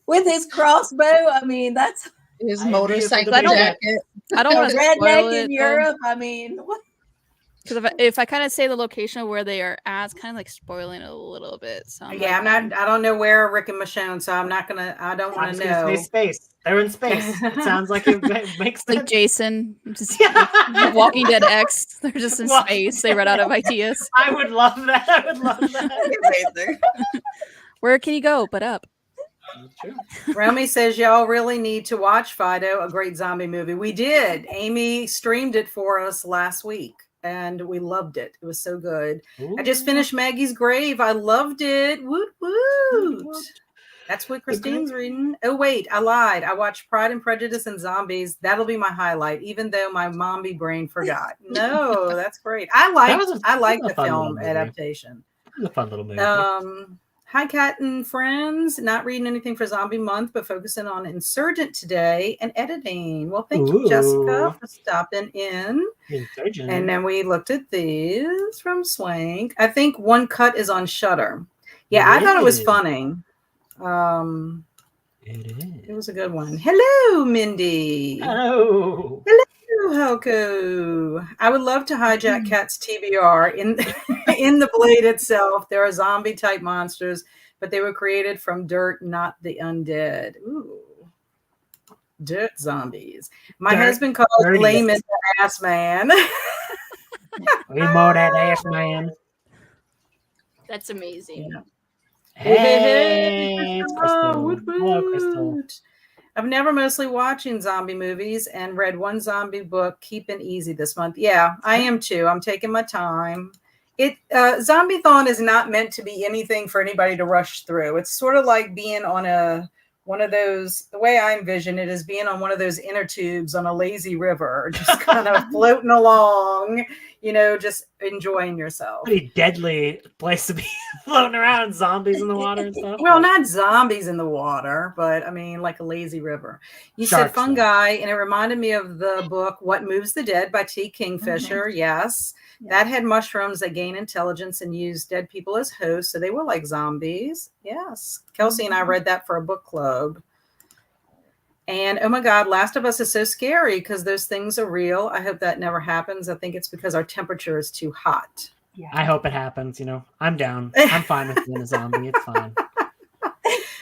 with his crossbow. I mean, that's His I am motorcycle I don't- jacket. I don't a want to spoil redneck it in Europe. I mean, what? because if I kind of say the location where they are at, it's kind of like spoiling it a little bit. So I'm Yeah, like, I don't know where Rick and Michonne, so I don't I'm want just to gonna say know. space. They're in space. It sounds like it makes like sense. Jason, just Yeah. Walking Dead X. They're just in Walking space. They run out of ideas. I would love that. I would love that. Amazing. Where can you go but up? True. Romy says y'all really need to watch Fido, a great zombie movie. We did. Amy streamed it for us last week and we loved it. It was so good. I just finished Maggie's Grave. I loved it. Woot woot. That's what Christine's reading. Oh wait, I lied. I watched Pride and Prejudice and Zombies. That'll be my highlight, even though my mommy brain forgot. No, that's great. I like the fun film little movie. adaptation. It was a fun little movie. Hi, Kat and friends. Not reading anything for Zombie Month, but focusing on Insurgent today and editing. Well, thank you, Jessica, for stopping in. Insurgent. And then we looked at these from Swank. I think One Cut is on Shudder. Yeah, I thought it was is. funny. It is. It was a good one. Hello, Mindy. Oh. Helko. I would love to hijack Kat's TBR. In the blade itself, there are zombie type monsters, but they were created from dirt, not the undead. Ooh. Dirt zombies. My husband calls Layman the ass man. We mow that ass, man. That's amazing. Yeah. Hey, it's Crystal. Woot Hello, Crystal. woot. I've never mostly watching zombie movies and read one zombie book, Keeping Easy, this month. Yeah, I am too. I'm taking my time. Zombiethon is not meant to be anything for anybody to rush through. It's sort of like being on one of those, the way I envision it is being on one of those inner tubes on a lazy river, just kind of floating along, just enjoying yourself. Pretty deadly place to be floating around, zombies in the water and stuff. Well, not zombies in the water, but I mean, like a lazy river. You said fungi, and it reminded me of the book What Moves the Dead by T. Kingfisher. Mm-hmm. Yes. Yeah. That had mushrooms that gain intelligence and use dead people as hosts. So they were like zombies. Yes. Kelsey and I read that for a book club. And oh my God, Last of Us is so scary because those things are real. I hope that never happens. I think it's because our temperature is too hot. Yeah. I hope it happens. I'm down. I'm fine with being a zombie. It's fine.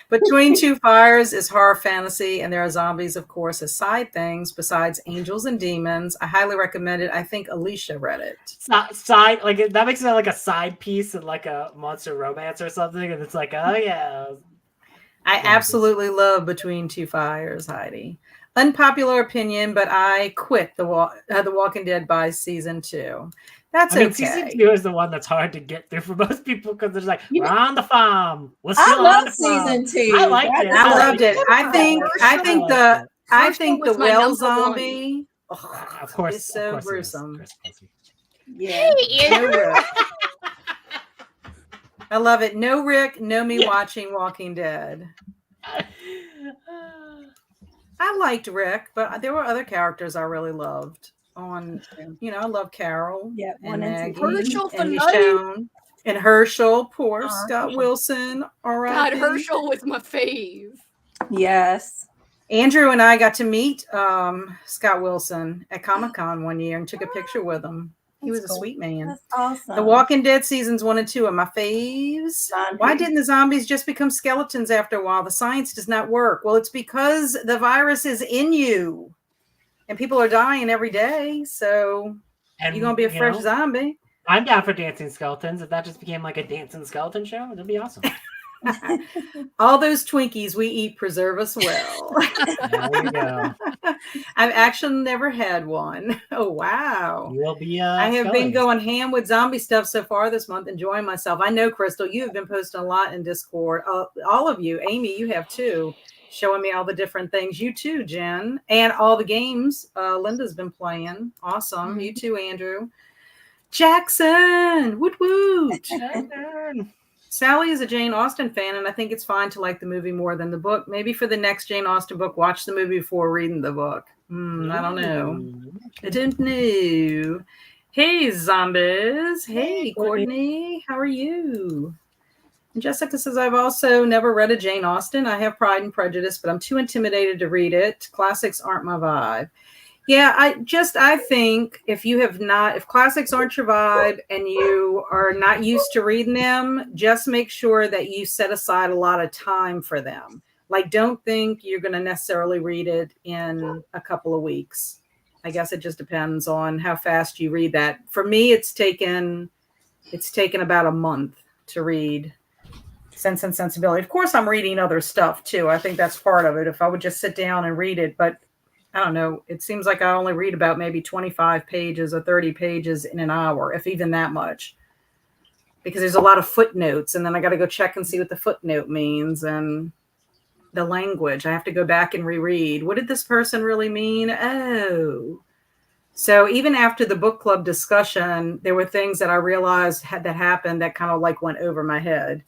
Between Two Fires is horror fantasy, and there are zombies, of course, as side things besides angels and demons. I highly recommend it. I think Alicia read it. Side, like that makes it like a side piece in like a monster romance or something, and it's like, oh yeah. I absolutely love Between Two Fires, Heidi. Unpopular opinion, but I quit The Walking Dead by season 2. That's okay. Season 2 is the one that's hard to get through for most people because there's like, we're on the farm. I love season 2. I liked it. I loved it. I think the well zombie. Of course, is so gruesome. Yeah. I love it. No Rick, no me watching Walking Dead. I liked Rick, but there were other characters I really loved. I love Carol. Yeah, and Maggie, Herschel and Michonne, and Herschel. Poor Scott Wilson. All right. God, Herschel was my fave. Yes. Andrew and I got to meet Scott Wilson at Comic-Con one year and took a picture with him. He was a sweet man. That's awesome. The Walking Dead seasons 1 and 2 are my faves. Why didn't the zombies just become skeletons after a while? The science does not work. Well, it's because the virus is in you. And people are dying every day, so you're going to be a fresh zombie. I'm down for dancing skeletons. If that just became like a dancing skeleton show, that'd be awesome. All those Twinkies we eat preserve us well. There you go. I've actually never had one. Oh, wow. You'll be I have been going ham with zombie stuff so far this month, enjoying myself. I know, Crystal, you have been posting a lot in Discord. All of you. Amy, you have too. Showing me all the different things. You too, Jen. And all the games Linda's been playing. Awesome. Mm-hmm. You too, Andrew. Jackson. Woot woot. Sally is a Jane Austen fan, and I think it's fine to like the movie more than the book. Maybe for the next Jane Austen book, watch the movie before reading the book. I don't know. I don't know. Hey, zombies. Hey, Courtney. How are you? And Jessica says, I've also never read a Jane Austen. I have Pride and Prejudice, but I'm too intimidated to read it. Classics aren't my vibe. Yeah, I think if classics aren't your vibe and you are not used to reading them, just make sure that you set aside a lot of time for them. Like, don't think you're going to necessarily read it in a couple of weeks. I guess it just depends on how fast you read that. For me, it's taken about a month to read Sense and Sensibility. Of course, I'm reading other stuff too. I think that's part of it. If I would just sit down and read it, but I don't know. It seems like I only read about maybe 25 pages or 30 pages in an hour, if even that much, because there's a lot of footnotes, and then I got to go check and see what the footnote means and the language. I have to go back and reread. What did this person really mean? Oh. So even after the book club discussion, there were things that I realized that happened that kind of like went over my head.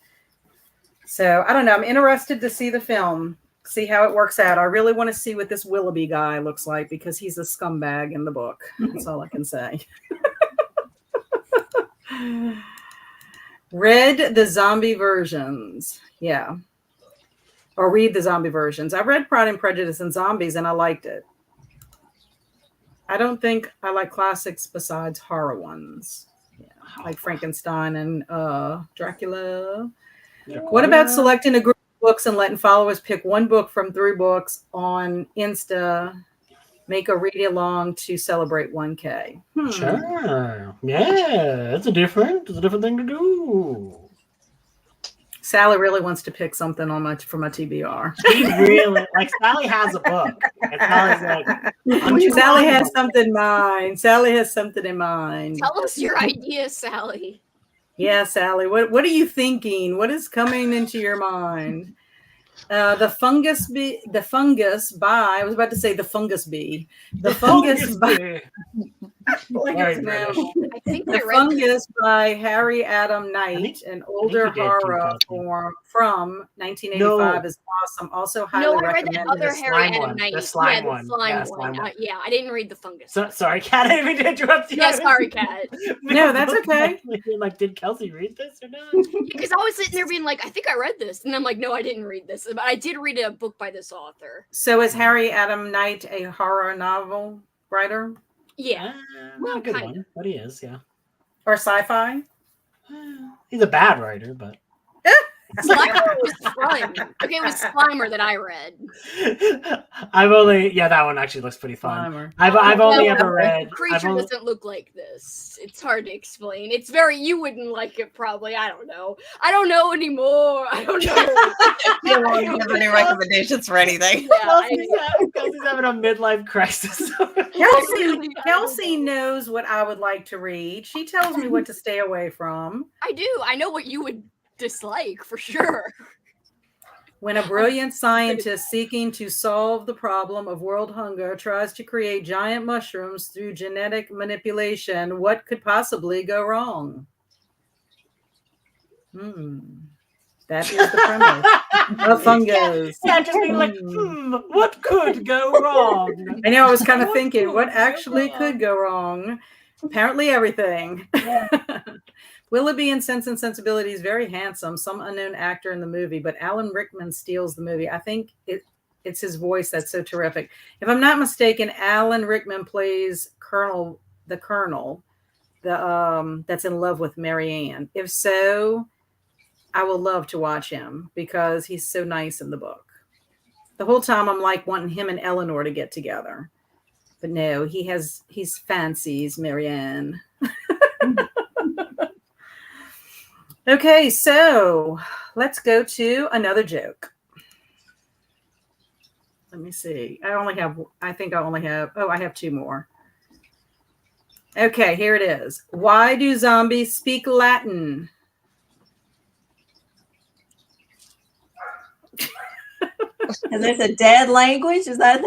So I don't know. I'm interested to see the film, see how it works out. I really want to see what this Willoughby guy looks like because he's a scumbag in the book. That's all I can say. Read the zombie versions. Yeah. Or read the zombie versions. I read Pride and Prejudice and Zombies and I liked it. I don't think I like classics besides horror ones. Yeah, like Frankenstein and Dracula. What about selecting a group of books and letting followers pick one book from 3 books on Insta, make a read along to celebrate 1K? Sure. Yeah, it's a different thing to do. Sally really wants to pick something for my TBR. She really Sally has a book. And Sally's like, Sally has something in mind. Sally has something in mind. Tell us your idea, Sally. Yeah, Sally. What are you thinking? What is coming into your mind? The fungus by. I was about to say the fungus bee. The fungus by. I think The Fungus by Harry Adam Knight, an older horror from 1985 is awesome. Also highly recommended. I read the other Harry Adam Knight. The slime one. Yeah, I didn't read the fungus. Sorry, Kat, I didn't mean to interrupt you. Yeah, sorry, Kat. No, that's okay. Did Kelsey read this or not? Because I was sitting there being like, I think I read this. And I'm like, no, I didn't read this. But I did read a book by this author. So is Harry Adam Knight a horror novel writer? Yeah. Not a good one, but he is, yeah. Or sci-fi? He's a bad writer, but Slimer was fun. Okay, it was Slimer that I read. that one actually looks pretty fun. Slimer. I've only ever read. Creature doesn't look like this. It's hard to explain. You wouldn't like it probably. I don't know. I don't know anymore. I don't know. You won't give any recommendations for anything. Kelsey's having a midlife crisis. Kelsey knows what I would like to read. She tells me what to stay away from. I do. I know what you would dislike for sure. When a brilliant scientist seeking to solve the problem of world hunger tries to create giant mushrooms through genetic manipulation, what could possibly go wrong? That is the premise of Fungus. Yeah, just being like, what could go wrong? I know, I was kind of thinking, what actually could go wrong? Apparently everything. Yeah. Willoughby in Sense and Sensibility is very handsome, some unknown actor in the movie, but Alan Rickman steals the movie. I think it's his voice that's so terrific. If I'm not mistaken, Alan Rickman plays the Colonel, that's in love with Marianne. If so, I will love to watch him because he's so nice in the book. The whole time I'm like wanting him and Eleanor to get together. But no, he's fancies Marianne. Okay, so let's go to another joke. Let me see. I have 2 more. Okay, here it is. Why do zombies speak Latin? Because it's a dead language? Is that?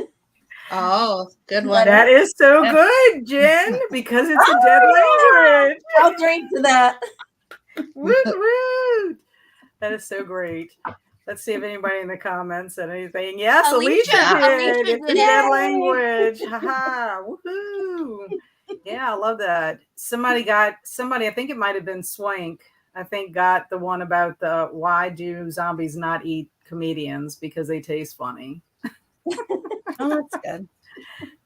Oh, good one. That is so good, Jen, because it's a dead language. I'll drink to that. Woo, woo. That is so great. Let's see if anybody in the comments said anything. Yes, Alicia did. did. It's that language. Haha. Woohoo. Yeah, I love that. Somebody, I think it might have been Swank. I think got the one about the why do zombies not eat comedians because they taste funny. Oh, that's good.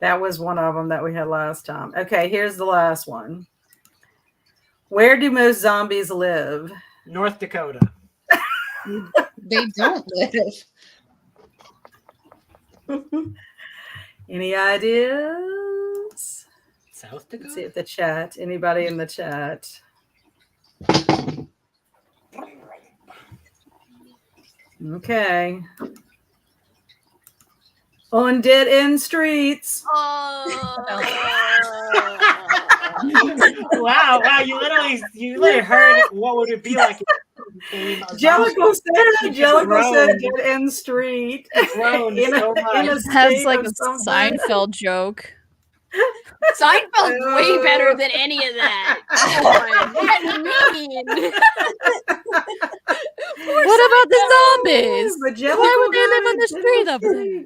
That was one of them that we had last time. Okay, here's the last one. Where do most zombies live? North Dakota. They don't live. Any ideas? South Let's see Dakota. if the chat. Anybody in the chat? Okay. On dead end streets. Wow! You literally heard what would it be like if it became a Jellicle zombie. said dead end street. Grown In so a much. That's state like of a something. Seinfeld joke. Seinfeld's way better than any of that. That's mean. What about the zombies? But Why would they live on the street over there?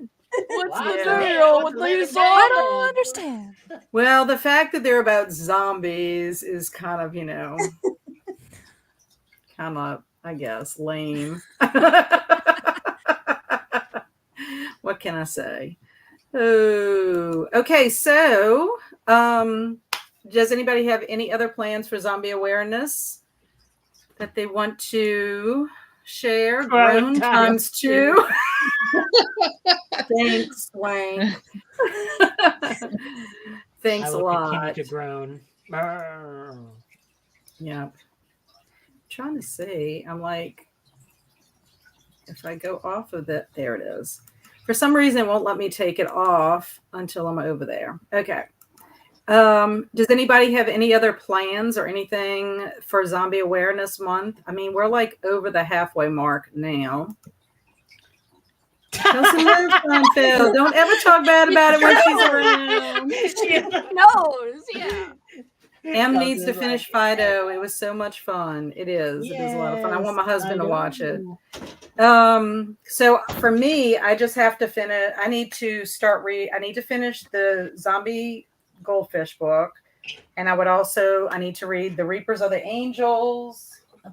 What's Wow. the Yeah. deal with these I zombies? don't understand. Well, the fact that they're about zombies is kind of, I guess, lame. What can I say? Oh, okay. So, does anybody have any other plans for zombie awareness that they want to share? Grown times 2. Thanks, Wayne. Thanks I a will lot. continue to groan. Yeah. Trying to see. I'm like, if I go off of that, there it is. For some reason, it won't let me take it off until I'm over there. Okay. Does anybody have any other plans or anything for Zombie Awareness Month? I mean, we're like over the halfway mark now. Chelsea loves Seinfeld. Don't ever talk bad about it when she's around. knows, yeah. Em needs to finish Fido. It was so much fun. It is. It is a lot of fun. I want my husband to watch it. So for me, I just have to finish. I need to finish the zombie goldfish book. And I need to read The Reapers of the Angels.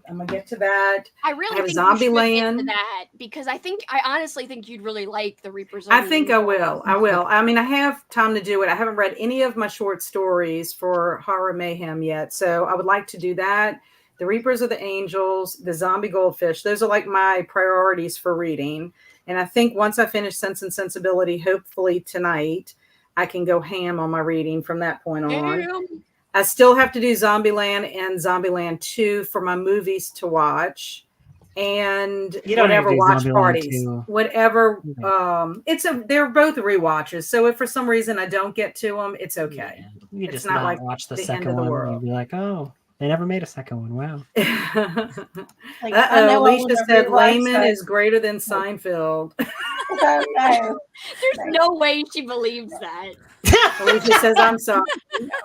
I'm gonna get to that. I really have think you should get Zombieland. to that because I honestly think you'd really like The Reapers of I the think I Angels. will. I mean, I have time to do it. I haven't read any of my short stories for Horror Mayhem yet. So I would like to do that. The Reapers of the Angels, the Zombie Goldfish. Those are like my priorities for reading. And I think once I finish Sense and Sensibility, hopefully tonight, I can go ham on my reading from that point on. Damn. I still have to do Zombieland and Zombieland 2 for my movies to watch. And whatever watch parties, whatever. They're both rewatches. So if for some reason I don't get to them, it's okay. You It's just not not like watch the the end second of the one world. and be like, oh, they never made a second one. Wow. Like, I know I Alicia wanna said rewatch Layman that. is greater than Seinfeld. Oh, no. There's no way she believes that. Alicia says, I'm sorry.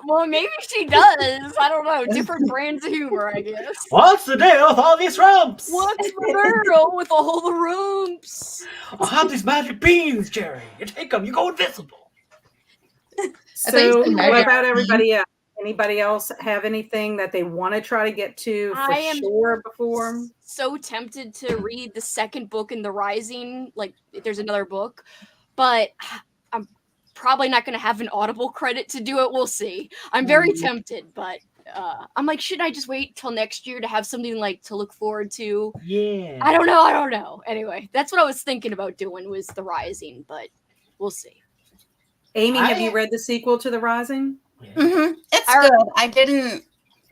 Well, maybe she does. I don't know. Different brands of humor, I guess. What's the deal with all these rumps? What's the deal with all the rumps? I have these magic beans, Jerry. You take them, you go invisible. So what about everybody else? Anybody else have anything that they want to try to get to for sure before? So tempted to read the second book in The Rising. Like, there's another book, but I'm probably not going to have an Audible credit to do it. We'll see. I'm very tempted, but I'm like, should I just wait till next year to have something like to look forward to? Yeah. I don't know. Anyway, that's what I was thinking about doing was The Rising, but we'll see. Amy, have you read the sequel to The Rising? Mm-hmm. It's good.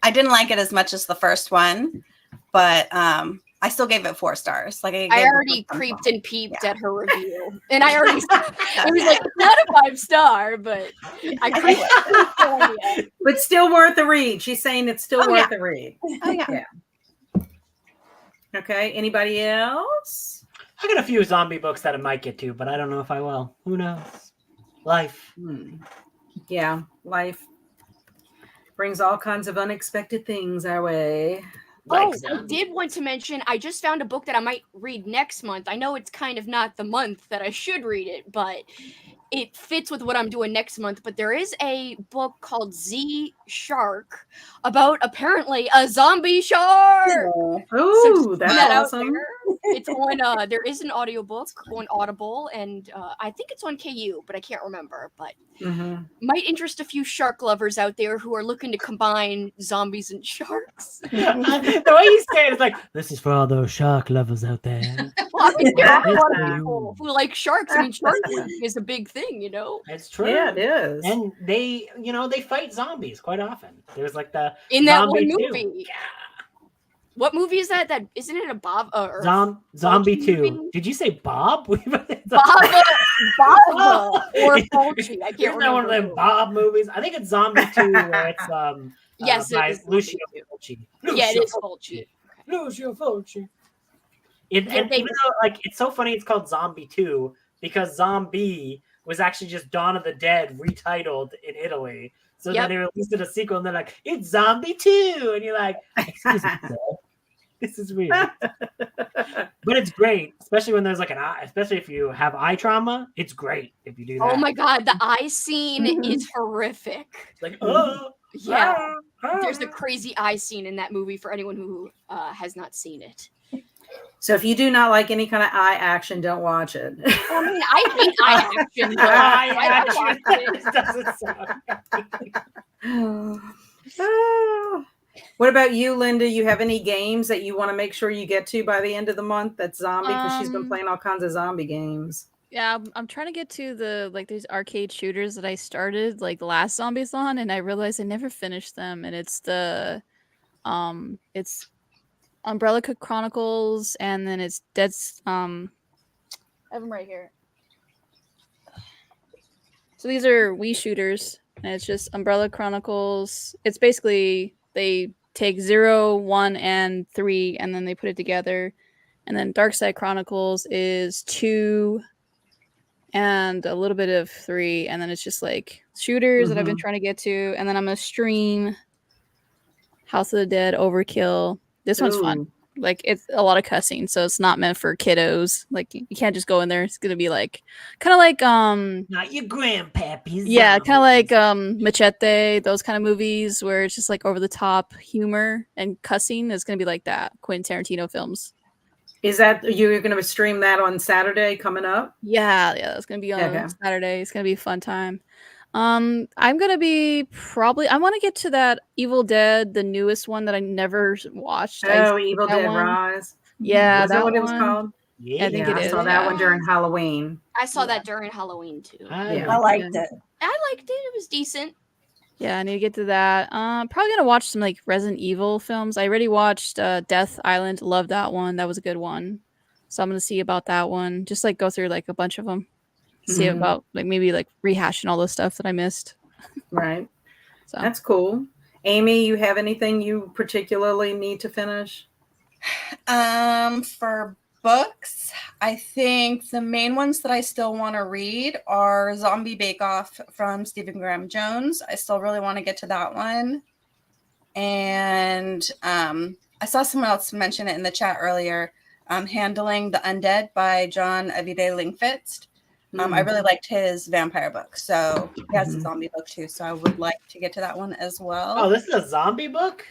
I didn't like it as much as the first one, but I still gave it 4 stars. Like I already creeped and peeped at her review, and I already it was like not a 5-star, but I creeped. But still worth the read. She's saying it's still worth the read. Oh yeah. Okay. Anybody else? I got a few zombie books that I might get to, but I don't know if I will. Who knows? Life. Yeah, life brings all kinds of unexpected things our way. I zombies. did want to mention, I just found a book that I might read next month. I know it's kind of not the month that I should read it, but it fits with what I'm doing next month. But there is a book called Z Shark about apparently a zombie shark. Oh, that's that out awesome. there. It's on there is an audiobook on Audible, and I think it's on KU, but I can't remember. But Mhm. might interest a few shark lovers out there who are looking to combine zombies and sharks. The way you say it is like, this is for all those shark lovers out there. Well, I mean, there are a It's lot for of you. people who like sharks. I mean, shark is a big thing, you know. It's true. Yeah, it is. And they, they fight zombies quite often. There's like the In that Zombie one 2. movie. Yeah. What movie is that? That isn't it a Bob or Zombie Fulci 2. movie? Did you say Bob? Bob or Fulci? I can't Isn't that one of remember. them Bob movies? I think it's Zombie 2 where it's Yes, it by is Lucio Zombie Fulci. Yeah, it is Fulci. Lucio Fulci. And Yeah, even though it's so funny it's called Zombie 2 because Zombie was actually just Dawn of the Dead retitled in Italy. So then they released it a sequel and they're like, it's Zombie 2. And you're like, excuse me, sir. This is weird. But it's great, especially when there's like especially if you have eye trauma, it's great if you do that. Oh my god, the eye scene is horrific. It's like, oh yeah. There's a crazy eye scene in that movie for anyone who has not seen it. So if you do not like any kind of eye action, don't watch it. I mean, I hate eye action. But eye action doesn't sound. What about you, Linda? You have any games that you want to make sure you get to by the end of the month? That's zombie, because she's been playing all kinds of zombie games. Yeah, I'm trying to get to these arcade shooters that I started like the last Zombiethon, and I realized I never finished them. And it's it's Umbrella Chronicles, and then it's Dead's I have them right here. So these are Wii shooters, and it's just Umbrella Chronicles. It's basically they take 0, 1, and 3, and then they put it together. And then Dark Side Chronicles is 2 and a little bit of 3, and then it's just like shooters that I've been trying to get to. And then I'm gonna stream House of the Dead Overkill. This one's fun. Like, it's a lot of cussing, so it's not meant for kiddos. Like, you can't just go in there. It's gonna be like kind of like not your grandpappy's. Yeah, kind of like Machete, those kind of movies where it's just like over the top humor and cussing. Is gonna be like that. Quentin Tarantino films. Is that you're going to stream that on Saturday coming up? Yeah, it's gonna be on Saturday. It's gonna be a fun time. I'm gonna be I want to get to that Evil Dead, the newest one that I never watched. Evil Dead Rise. Yeah, is that what it was called? Yeah, I think it is. I saw that one during Halloween. I saw that during Halloween too. I liked it. I liked it. It was decent. Yeah, I need to get to that. Probably gonna watch some like Resident Evil films. I already watched Death Island. Loved that one. That was a good one. So I'm gonna see about that one. Just like go through like a bunch of them. See about like maybe like rehashing all the stuff that I missed. Right. So that's cool. Amy, you have anything you particularly need to finish? For books, I think the main ones that I still want to read are Zombie Bake Off from Stephen Graham Jones. I still really want to get to that one. And I saw someone else mention it in the chat earlier. Handling the Undead by John Avide Lingfitz. I really liked his vampire book. So he has a zombie book too. So I would like to get to that one as well. Oh, this is a zombie book?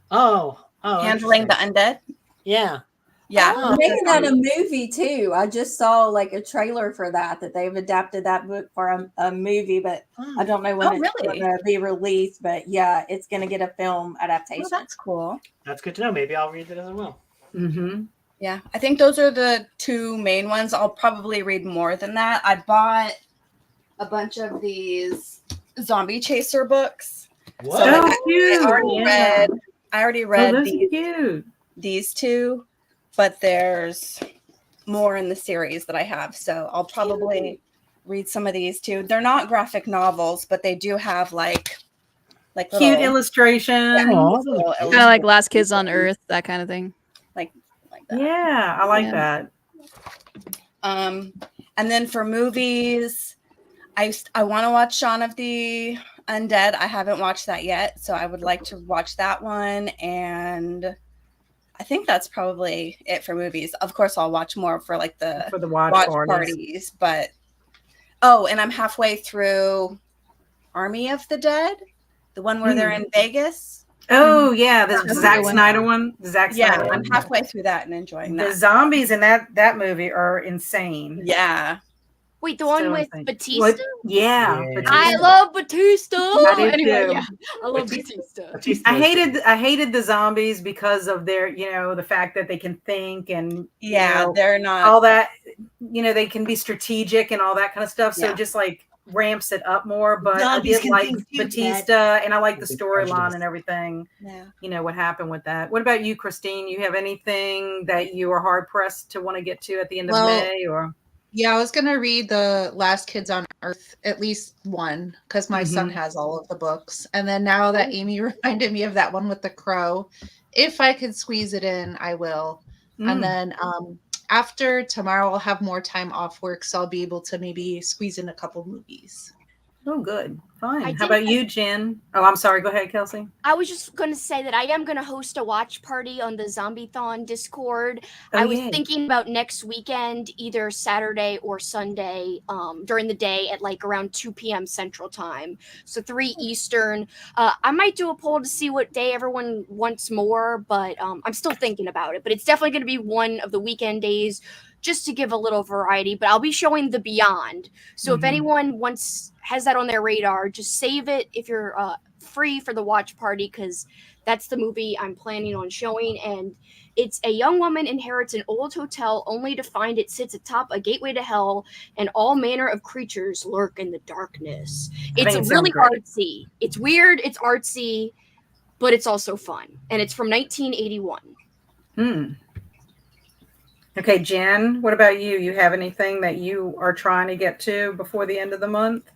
Oh. Handling the Undead. Yeah. Yeah. They're making that a movie too. I just saw like a trailer for that they've adapted that book for a movie, but I don't know when it's going to be released. But yeah, it's going to get a film adaptation. Oh, that's cool. That's good to know. Maybe I'll read it as well. Yeah, I think those are the two main ones. I'll probably read more than that. I bought a bunch of these zombie chaser books. What? So I already read these two, but there's more in the series that I have. So I'll probably read some of these too. They're not graphic novels, but they do have like cute illustrations. Kind of like Last Kids on Earth, that kind of thing. Like that. Yeah, I like that. And then for movies, I want to watch Shaun of the Undead. I haven't watched that yet, so I would like to watch that one. And I think that's probably it for movies. Of course, I'll watch more for like the watch parties. But and I'm halfway through Army of the Dead, the one where they're in Vegas. Oh yeah, the That's a Zack good one. Snyder one. The Zack Snyder I'm one. halfway through that and enjoying The that. zombies in that movie are insane. Yeah. Wait, the one So with insane. Batista? What? Yeah, Yeah. Batista. I love Batista. I do Anyway, too. yeah, I love Batista. I hated the zombies because of their, the fact that they can think and They're not all that, they can be strategic and all that kind of stuff. So Yeah. it just like ramps it up more. But Zombies I did can like think too, Batista, and I like the Be storyline prejudiced. and everything. Yeah. What happened with that. What about you, Christine? You have anything that you are hard pressed to want to get to at the end of May, or? Yeah, I was going to read The Last Kids on Earth, at least one, because my son has all of the books. And then now that Amy reminded me of that one with the crow, if I could squeeze it in, I will. And then after tomorrow, I'll have more time off work, so I'll be able to maybe squeeze in a couple movies. Oh, good. Fine. I How did- about you, Jen? Oh, I'm sorry. Go ahead, Kelsey. I was just going to say that I am going to host a watch party on the Zombiethon Discord. Oh, I was yay. thinking about next weekend, either Saturday or Sunday, during the day at like around 2 p.m. Central Time. So 3 Eastern. I might do a poll to see what day everyone wants more, but I'm still thinking about it. But it's definitely going to be one of the weekend days, just to give a little variety. But I'll be showing The Beyond. So if anyone has that on their radar, just save it if you're free for the watch party, because that's the movie I'm planning on showing. And it's a young woman inherits an old hotel only to find it sits atop a gateway to hell, and all manner of creatures lurk in the darkness. It's really artsy. It's weird, it's artsy, but it's also fun. And it's from 1981. Okay, Jen, what about you? You have anything that you are trying to get to before the end of the month?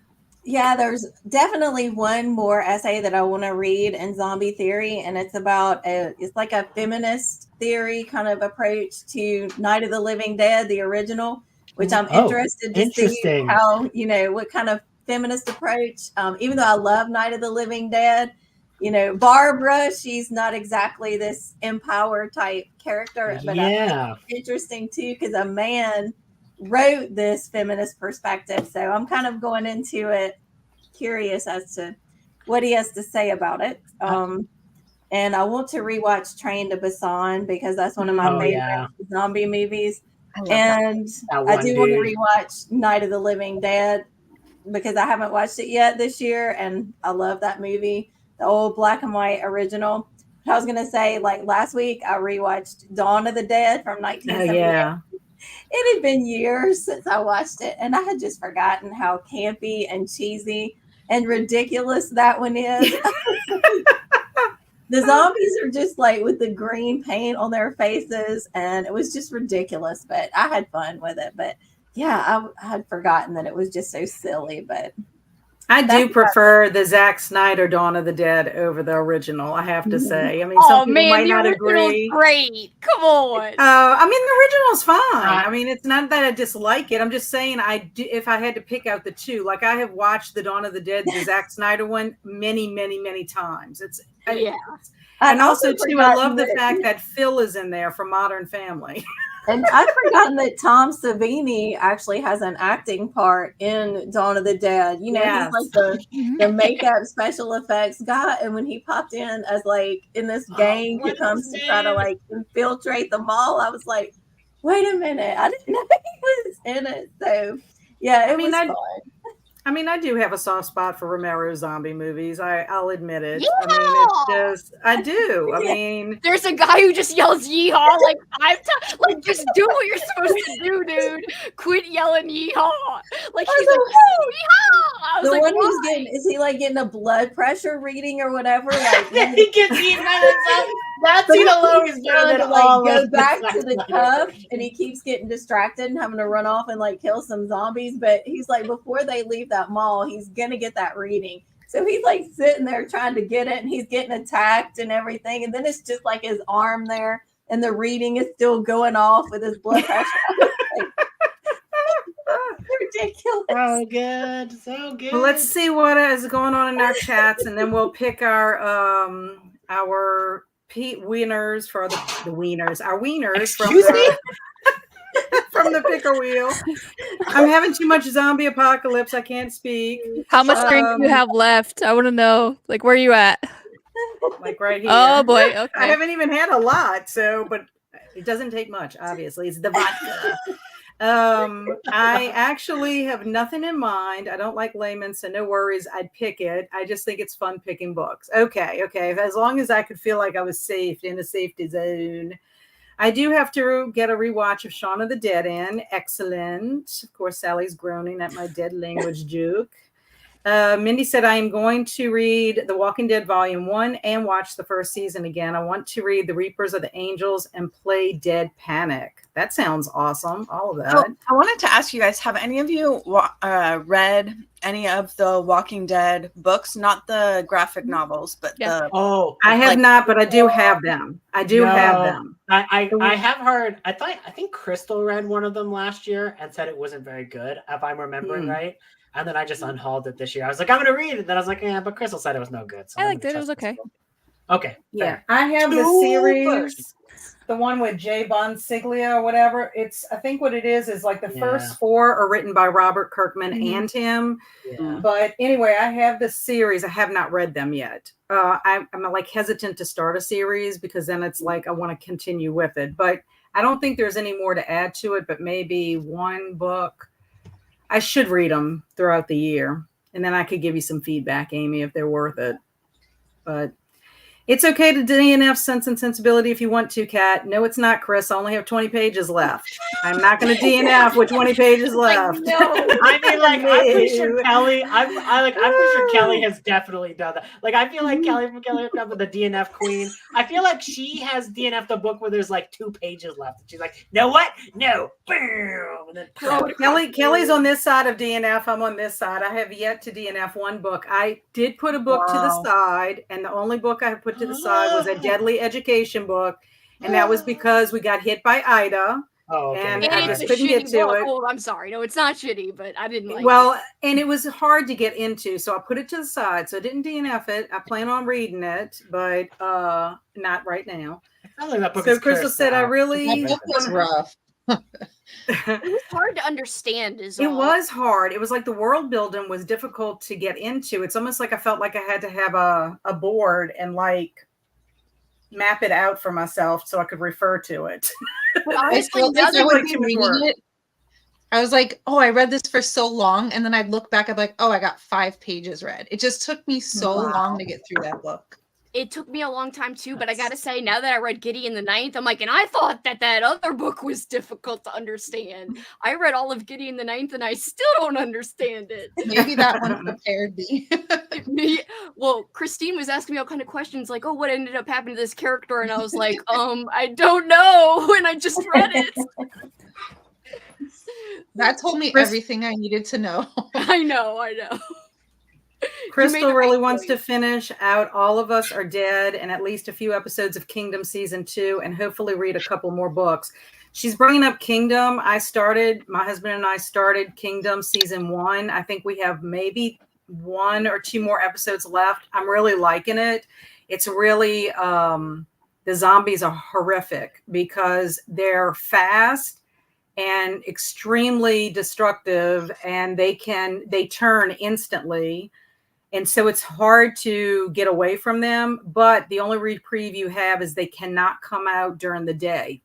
Yeah, there's definitely one more essay that I want to read in zombie theory, and it's about it's like a feminist theory kind of approach to Night of the Living Dead, the original, which I'm interested to see how, what kind of feminist approach, even though I love Night of the Living Dead, Barbara, she's not exactly this empower type character, but I think it's interesting too, because a man wrote this feminist perspective. So I'm kind of going into it curious as to what he has to say about it. And I want to rewatch Train to Busan because that's one of my favorite zombie movies. And I do want to rewatch Night of the Living Dead because I haven't watched it yet this year. And I love that movie, the old black and white original. I was going to say, like last week, I rewatched Dawn of the Dead from 1978. Yeah. It had been years since I watched it, and I had just forgotten how campy and cheesy and ridiculous that one is. The zombies are just like with the green paint on their faces, and it was just ridiculous, but I had fun with it. But yeah, I had forgotten that it was just so silly, but I do prefer the Zack Snyder Dawn of the Dead over the original, I have to say. I mean, some people might not agree. Great. Come on. I mean, the original's fine. I mean, it's not that I dislike it. I'm just saying if I had to pick out the two, like I have watched the Dawn of the Dead, the Zack Snyder one, many, many, many times. And also, too, I love the fact that Phil is in there from Modern Family. And I'd forgotten that Tom Savini actually has an acting part in Dawn of the Dead. He's like the makeup special effects guy. And when he popped in as like in this gang who comes to try to like infiltrate the mall, I was like, wait a minute, I didn't know he was in it. So yeah, it was fun. I mean, I do have a soft spot for Romero zombie movies. I'll admit it. Yeah! I mean, it's just, I do. I mean, there's a guy who just yells yeehaw like 5 times. Like, just do what you're supposed to do, dude. Quit yelling yeehaw. Like, he's like, yeehaw. I was the like, one why? is he like getting a blood pressure reading or whatever? Like, he gets eaten by the zombie. That scene alone is better than all go of back the to the cuff, and he keeps getting distracted and having to run off and like kill some zombies. But he's like, before they leave that mall, he's gonna get that reading. So he's like sitting there trying to get it, and he's getting attacked and everything. And then it's just like his arm there, and the reading is still going off with his blood pressure. Ridiculous. So good. So good. well, let's see what is going on in our chats, and then we'll pick our wieners for the wieners. Our wieners Excuse me? from the picker wheel. I'm having too much zombie apocalypse. I can't speak. How much drink do you have left? I want to know. Like, where are you at? Like right here. Oh boy. Okay. I haven't even had a lot, but it doesn't take much. Obviously, it's the vodka. I actually have nothing in mind. I don't like layman, so no worries. I'd pick it. I just think it's fun picking books. Okay. As long as I could feel like I was safe in a safety zone. I do have to get a rewatch of Shaun of the Dead in. Excellent. Of course, Sally's groaning at my dead language joke. Mindy said, I am going to read The Walking Dead Volume 1 and watch the first season again. I want to read The Reapers of the Angels and play Dead Panic. That sounds awesome. All of that. So, I wanted to ask you guys, have any of you read any of the Walking Dead books? Not the graphic novels, but the... Oh, I have not, but I do have them. I have heard. I think Crystal read one of them last year and said it wasn't very good, if I'm remembering right. And then I just unhauled it this year. I was like, I'm going to read it. Then I was like, yeah, but Crystal said it was no good. So I liked it. It was okay. Okay. Yeah. Fair. I have the series, the one with Jay Bonsiglia or whatever. I think what it is like the first 4 are written by Robert Kirkman and him. Yeah. But anyway, I have the series. I have not read them yet. I'm like hesitant to start a series because then it's like I want to continue with it. But I don't think there's any more to add to it, but maybe one book. I should read them throughout the year, and then I could give you some feedback, Amy, if they're worth it. But it's okay to DNF Sense and Sensibility if you want to, Kat. No, it's not, Chris. I only have 20 pages left. I'm not going to DNF with 20 pages left. No. I mean, like, I'm pretty sure Kelly. I'm pretty sure Kelly has definitely done that. Like, I feel like Kelly from Kelly Hooked Up with the DNF Queen. I feel like she has DNF'd a book where there's like 2 pages left, and she's like, "No, what? No." And then Kelly's on this side of DNF. I'm on this side. I have yet to DNF one book. I did put a book to the side, and the only book I have put to the side was a Deadly Education book, and that was because we got hit by Ida. Oh, okay. And And I it's just a couldn't get shitty to book. it. Oh, I'm sorry. No, it's not shitty, but I didn't like Well, it. and it was hard to get into, so I put it to the side. So I didn't DNF it. I plan on reading it, but not right now. I feel like that book So is Crystal cursed said, now. I really That book was rough. It was hard to understand as It well. was hard. It was like the world building was difficult to get into. It's almost like I felt like I had to have a board and like map it out for myself so I could refer to it. But I honestly, felt now like I that would like be too much work. reading it. I was like, oh, I read this for so long. And then I'd look back, I'm like, oh, I got 5 pages read. It just took me so long to get through that book. it took me a long time too, but I gotta say, now that I read Gideon the Ninth, I'm like, and I thought that other book was difficult to understand. I read all of Gideon the Ninth, and I still don't understand it. Maybe that one prepared me. Well, Christine was asking me all kind of questions, like, "Oh, what ended up happening to this character?" And I was like, I don't know, and I just read it. That told me everything I needed to know. I know. Crystal really wants to finish out All of Us Are Dead and at least a few episodes of Kingdom Season 2 and hopefully read a couple more books. She's bringing up Kingdom. My husband and I started Kingdom Season 1. I think we have maybe 1 or 2 more episodes left. I'm really liking it. It's really, the zombies are horrific because they're fast and extremely destructive, and they turn instantly. And so it's hard to get away from them, but the only reprieve you have is they cannot come out during the day.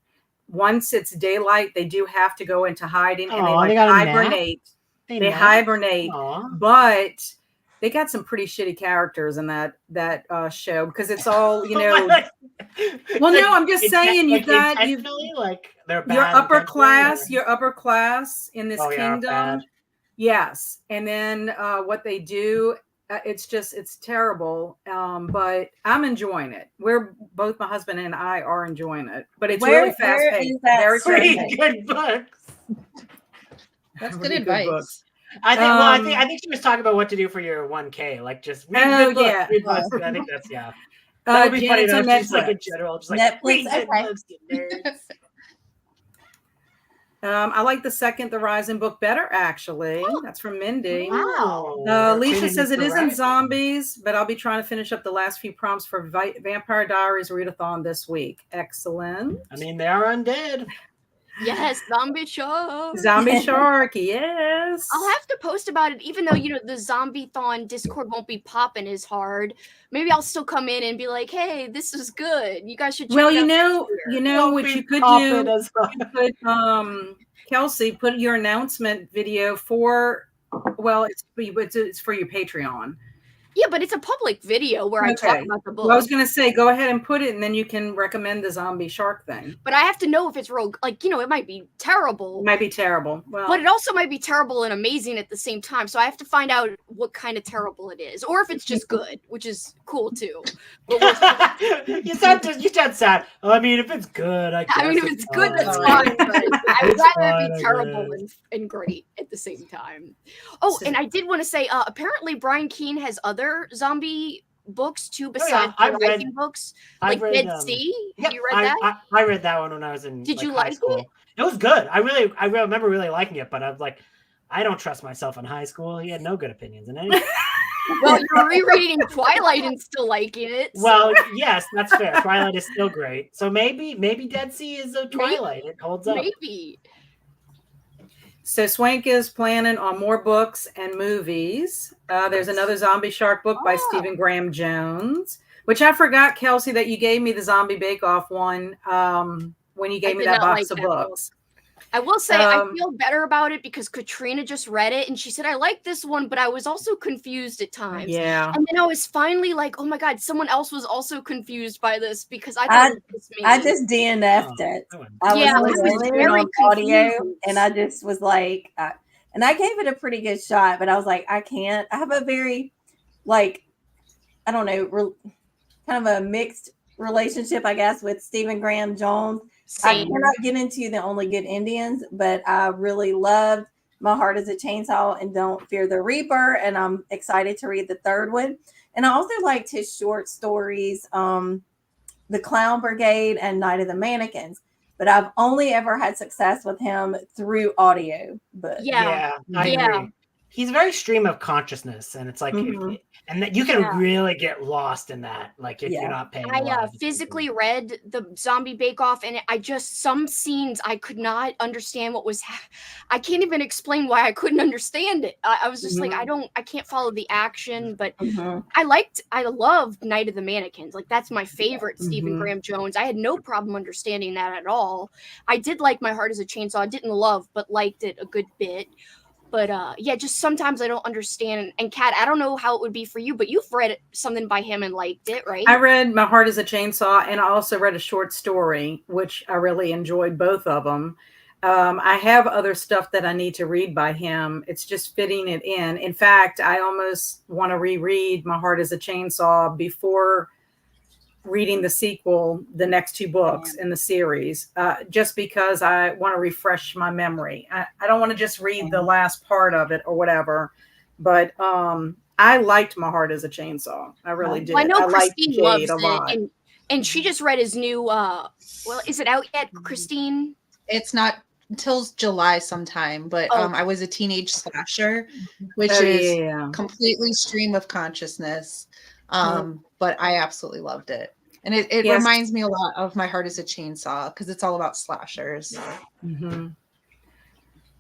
Once it's daylight, they do have to go into hiding, and they hibernate. They hibernate, but they got some pretty shitty characters in that show because it's all, Well, no, I'm just saying you've got they're bad, your upper class in this kingdom. Yes, and then what they do. It's terrible, but I'm enjoying it. Both my husband and I are enjoying it, but it's really fast paced. Very good books. That's good advice. I think she was talking about what to do for your 1K, like just read books. I think that's That would be funny though. Just like in general, just like Netflix, read good okay. books, you nerds. I like the second The Rising book better, actually. That's from Mindy. Wow. Alicia says it isn't zombies, but I'll be trying to finish up the last few prompts for Vampire Diaries readathon this week. Excellent. I mean, they are undead. Yes, zombie shark. Zombie shark, yes. I'll have to post about it, even though the Zombiethon Discord won't be popping as hard. Maybe I'll still come in and be like, "Hey, this is good. You guys should." Check Well, it you out know what you could do. You could, Kelsey, put your announcement video for. Well, it's for your Patreon. Yeah, but it's a public video where I talk about the book. Well, I was going to say, go ahead and put it, and then you can recommend the zombie shark thing. But I have to know if it's real. Like, it might be terrible. It might be terrible. Well, but it also might be terrible and amazing at the same time. So I have to find out what kind of terrible it is, or if it's just good, which is cool too. You sound sad. I mean, if it's good, I guess. I mean, if it's good, that's fine. But I would rather it be terrible and great at the same time. Oh, and I did want to say, apparently Brian Keene has other zombie books too besides the Rising books, like Dead Sea. Have you read that? I read that one when I was in. Did you high like school. it? It was good. I remember really liking it, but I was like, I don't trust myself in high school. He had no good opinions in anything. Well, you're rereading Twilight and still liking it. So. Well, yes, that's fair. Twilight is still great. So maybe Dead Sea is a Twilight. It holds up. Maybe. So Swank is planning on more books and movies. There's another Zombie Shark book by Stephen Graham Jones, which I forgot, Kelsey, that you gave me the Zombie Bake Off one when you gave me that box of books. I will say I feel better about it because Katrina just read it and she said, I like this one, but I was also confused at times. Yeah. And then I was finally like, oh my God, someone else was also confused by this because I thought it was me. I just DNF'd it. I was listening on audio and I just was like, and I gave it a pretty good shot, but I was like, I can't. I have a very, like, I don't know, kind of a mixed relationship, I guess, with Stephen Graham Jones. Same. I cannot get into The Only Good Indians, but I really loved My Heart is a Chainsaw and Don't Fear the Reaper. And I'm excited to read the third one. And I also liked his short stories, The Clown Brigade and Night of the Mannequins. But I've only ever had success with him through audio. But I agree. He's very stream of consciousness, and it's like, and that you can really get lost in that, like if you're not paying. I physically read the Zombie Bake Off, and some scenes I could not understand what was. I can't even explain why I couldn't understand it. I was just like, I can't follow the action, but I loved Night of the Mannequins. Like that's my favorite Stephen Graham Jones. I had no problem understanding that at all. I did like My Heart is a Chainsaw. I didn't love, but liked it a good bit. But just sometimes I don't understand. And Kat, I don't know how it would be for you, but you've read something by him and liked it, right? I read My Heart is a Chainsaw, and I also read a short story, which I really enjoyed both of them. I have other stuff that I need to read by him. It's just fitting it in. In fact, I almost want to reread My Heart is a Chainsaw before reading the sequel, the next two books in the series, just because I want to refresh my memory. I don't want to just read the last part of it or whatever, but I liked My Heart as a Chainsaw. I really did. Well, I know Christine loves it, and she just read his new. Well, is it out yet, Christine? It's not until July sometime, but I was a teenage slasher, which is completely stream of consciousness. But I absolutely loved it. And it reminds me a lot of My Heart is a Chainsaw because it's all about slashers.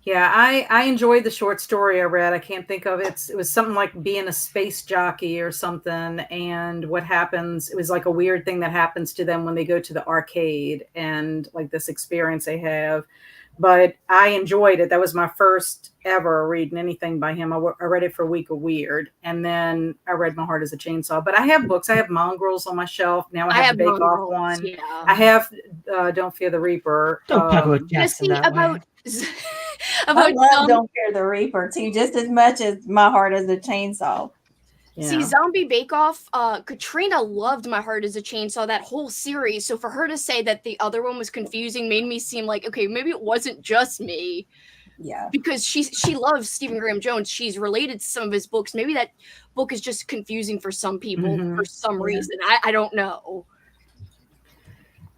Yeah, I enjoyed the short story I read. I can't think of it. It was something like being a space jockey or something. And what happens, it was like a weird thing that happens to them when they go to the arcade and like this experience they have. But I enjoyed it. That was my first ever reading anything by him. I read it for a week of Weird. And then I read My Heart is a Chainsaw. But I have books. I have Mongrels on my shelf. Now I have the Bake Off one. Yeah. I have Don't Fear the Reaper. Don't talk about Jackson about I love Don't Fear the Reaper too, just as much as My Heart is a Chainsaw. Yeah. See, Zombie Bake Off, Katrina loved My Heart is a Chainsaw, that whole series. So for her to say that the other one was confusing made me seem like, okay, maybe it wasn't just me. Yeah. Because she loves Stephen Graham Jones. She's related to some of his books. Maybe that book is just confusing for some people for some reason. I don't know.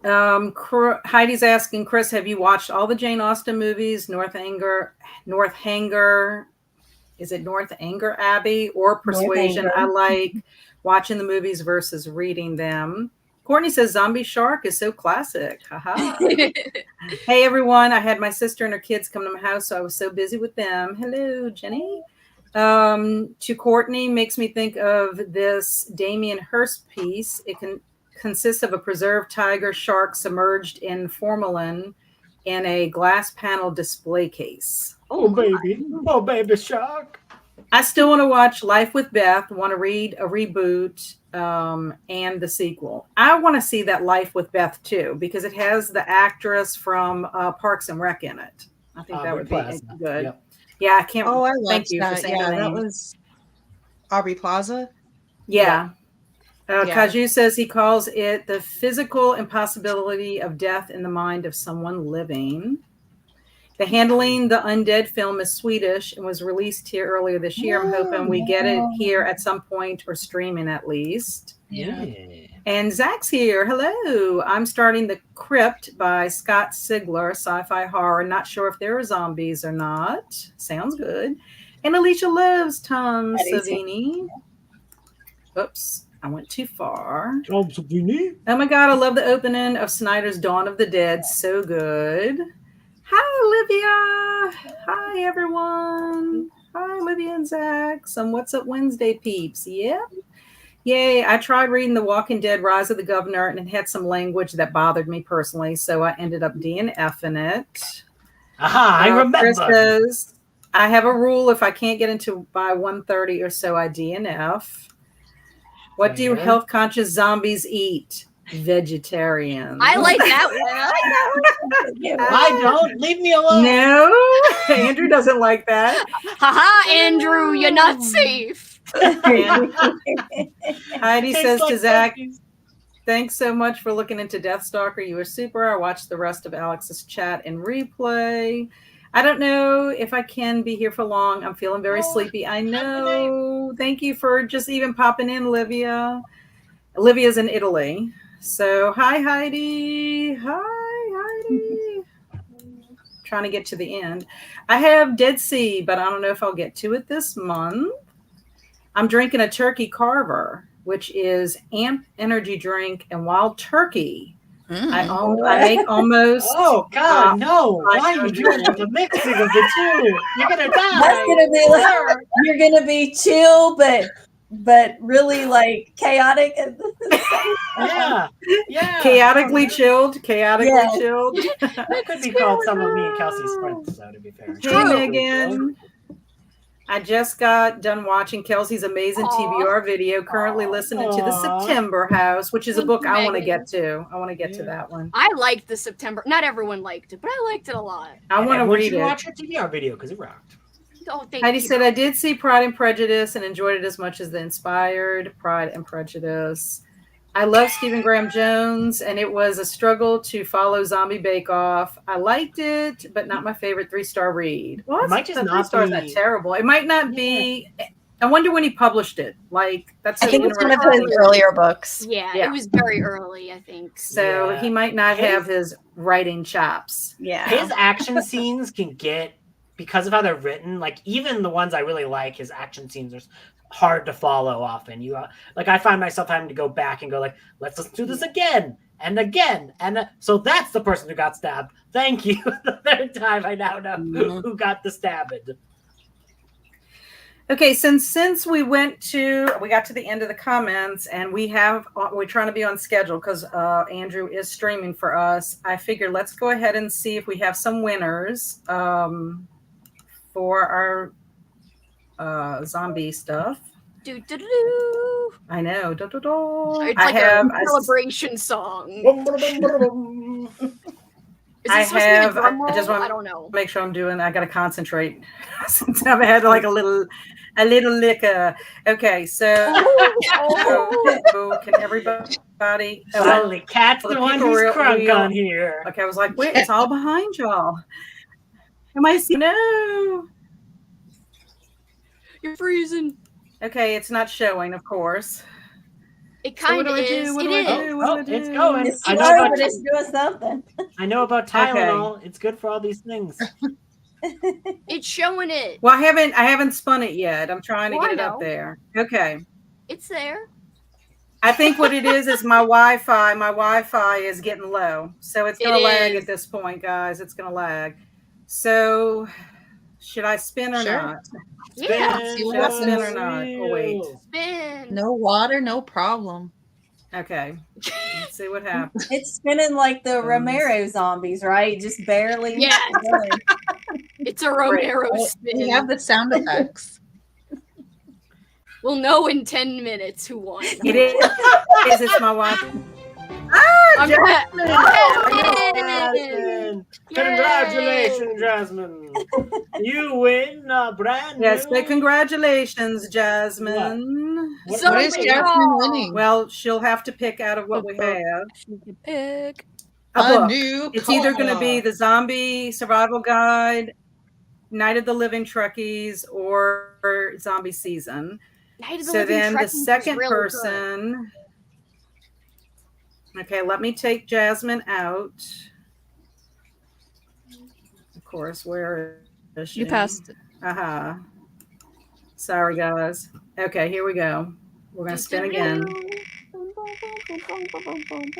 Heidi's asking, Chris, have you watched all the Jane Austen movies? North Anger, is it North Anger Abbey or Persuasion? I like watching the movies versus reading them. Courtney says Zombie Shark is so classic. Haha. Hey everyone, I had my sister and her kids come to my house, so I was so busy with them. Hello, Jenny. To Courtney makes me think of this Damien Hirst piece. It consists of a preserved tiger shark submerged in formalin in a glass panel display case. Oh baby shark. I still want to watch Life with Beth, want to read a reboot and the sequel. I want to see that Life with Beth too, because it has the actress from Parks and Rec in it. I think that would be good. Yep. Yeah, I can't. Oh, I thank you that. for saying that. That was Aubrey Plaza. Yeah. Kaju says he calls it the physical impossibility of death in the mind of someone living. The Handling the Undead film is Swedish and was released here earlier this year. I'm hoping we get it here at some point or streaming at least. Yeah. And Zach's here. Hello. I'm starting The Crypt by Scott Sigler, sci-fi horror. Not sure if there are zombies or not. Sounds good. And Alicia loves Tom Savini. Oops, I went too far. Tom Savini. Oh my God, I love the opening of Snyder's Dawn of the Dead. So good. Hi, Olivia. Hi, everyone. Hi, Olivia and Zach. Some What's Up Wednesday peeps. Yep. Yay. I tried reading The Walking Dead Rise of the Governor, and it had some language that bothered me personally, so I ended up DNFing it. Aha, I remember. Chris says, I have a rule. If I can't get into by 1:30 or so, I DNF. What do health-conscious zombies eat? Vegetarians. I like that one. I don't. Leave me alone. No, Andrew doesn't like that. Haha, Andrew, you're not safe. Heidi says to Zach, thanks so much for looking into Deathstalker. You were super. I watched the rest of Alex's chat and replay. I don't know if I can be here for long. I'm feeling very sleepy. I know. Thank you for just even popping in, Olivia. Olivia's in Italy. So, hi, Heidi. Hi, Heidi. Trying to get to the end. I have Dead Sea, but I don't know if I'll get to it this month. I'm drinking a turkey carver, which is amp energy drink and wild turkey. I make almost. Oh God, no! Why are you doing the mixing of the two? You're gonna die. That's gonna be like you're gonna be chill, but really like chaotic. Yeah. Chaotically chilled. Chilled. That could be called some of me and Kelsey's friends, though, to be fair. Hey, Megan. I just got done watching Kelsey's amazing TBR video. Currently listening to The September House, which is a book I want to get to. I want to get to that one. I liked The September. Not everyone liked it, but I liked it a lot. I want to read it. Watch your TBR video because it rocked. Oh, Heidi said, I did see Pride and Prejudice and enjoyed it as much as the inspired Pride and Prejudice. I love Stephen Graham Jones, and it was a struggle to follow Zombie Bake Off. I liked it, but not my favorite 3-star read. Well, might just not 3 stars be not terrible. It might not be. I wonder when he published it. Like that's. I think it's one of his earlier books. Yeah, it was very early, I think. So he might not have his writing chops. Yeah, his action scenes can get, because of how they're written. Like even the ones I really like, his action scenes are hard to follow often. I find myself having to go back and go like, let's do this again and again, and so that's the person who got stabbed. Thank you. The third time I now know who got the stabbing. Okay, since we got to the end of the comments, and we're trying to be on schedule because Andrew is streaming for us. I figured let's go ahead and see if we have some winners for our zombie stuff. I know. It's like a celebration song. I just want I don't know. to make sure I got to concentrate since I've had like a little liquor. Okay, so can everybody? Only Cat's the one who's crunk on here. Okay, I was like, wait, it's all behind y'all. Am I seeing? No. You're freezing. Okay, it's not showing, of course. It So what kind of do I do? is. What It do I is. do? What do I Oh, do? it's going. It's I slow, know about but it's doing something. I know about Tylenol. It's good for all these things. It's showing it. Well, I haven't spun it yet. I'm trying to Oh, get I it up know. there. Okay. It's there. I think what it is my Wi-Fi. My Wi-Fi is getting low, so it's going to lag at this point, guys. It's going to lag. So, should I spin or Sure. not? Yeah. See what Should I spin or happens. not? Oh wait. Spin. No water, no problem. Okay. Let's see what happens. It's spinning like the Romero zombies, right? Just barely. Yeah. It's a Romero We spin. have the sound effects. We'll know in 10 minutes who won. It is. It's my Wi-Fi. I'm Jasmine! Jasmine! Congratulations, Jasmine. You win a brand Yes, new. but congratulations, Jasmine. What Zombie is Jasmine winning? Well, she'll have to pick out of what we have. She can pick. A book. new It's either going to be car. the Zombie Survival Guide, Night of the Living Truckies, or Zombie Season. Night of the So Living then the Truckies was second really person. Okay, let me take Jasmine out. Of course, where is she? You passed it. Uh-huh. Sorry, guys. Okay, here we go. We're going to spin again.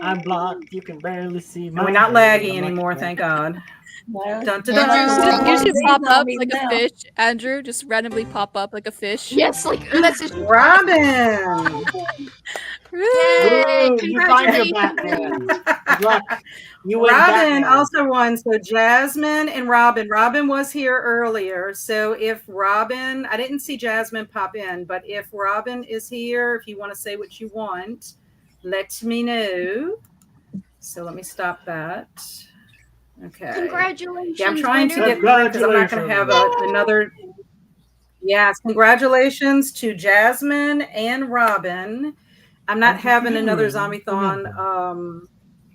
I'm blocked. You can barely see my. And we're not hand. laggy I'm like, anymore, thank God. No. Dun, dun, Yeah. You should These pop up zombies like now. a fish, Andrew. Just randomly pop up like a fish. Yes, like that's just Robin! Yay! Woo, you find your Congratulations. Batman. Good luck. You win Robin Batman. also won. So Jasmine and Robin. Robin was here earlier. So if Robin, I didn't see Jasmine pop in, but if Robin is here, if you want to say what you want, let me know. So let me stop that. Okay. Congratulations. Yeah, I'm trying to winner. get through because I'm not going to have another. Yes, congratulations to Jasmine and Robin. I'm not having another Zombiethon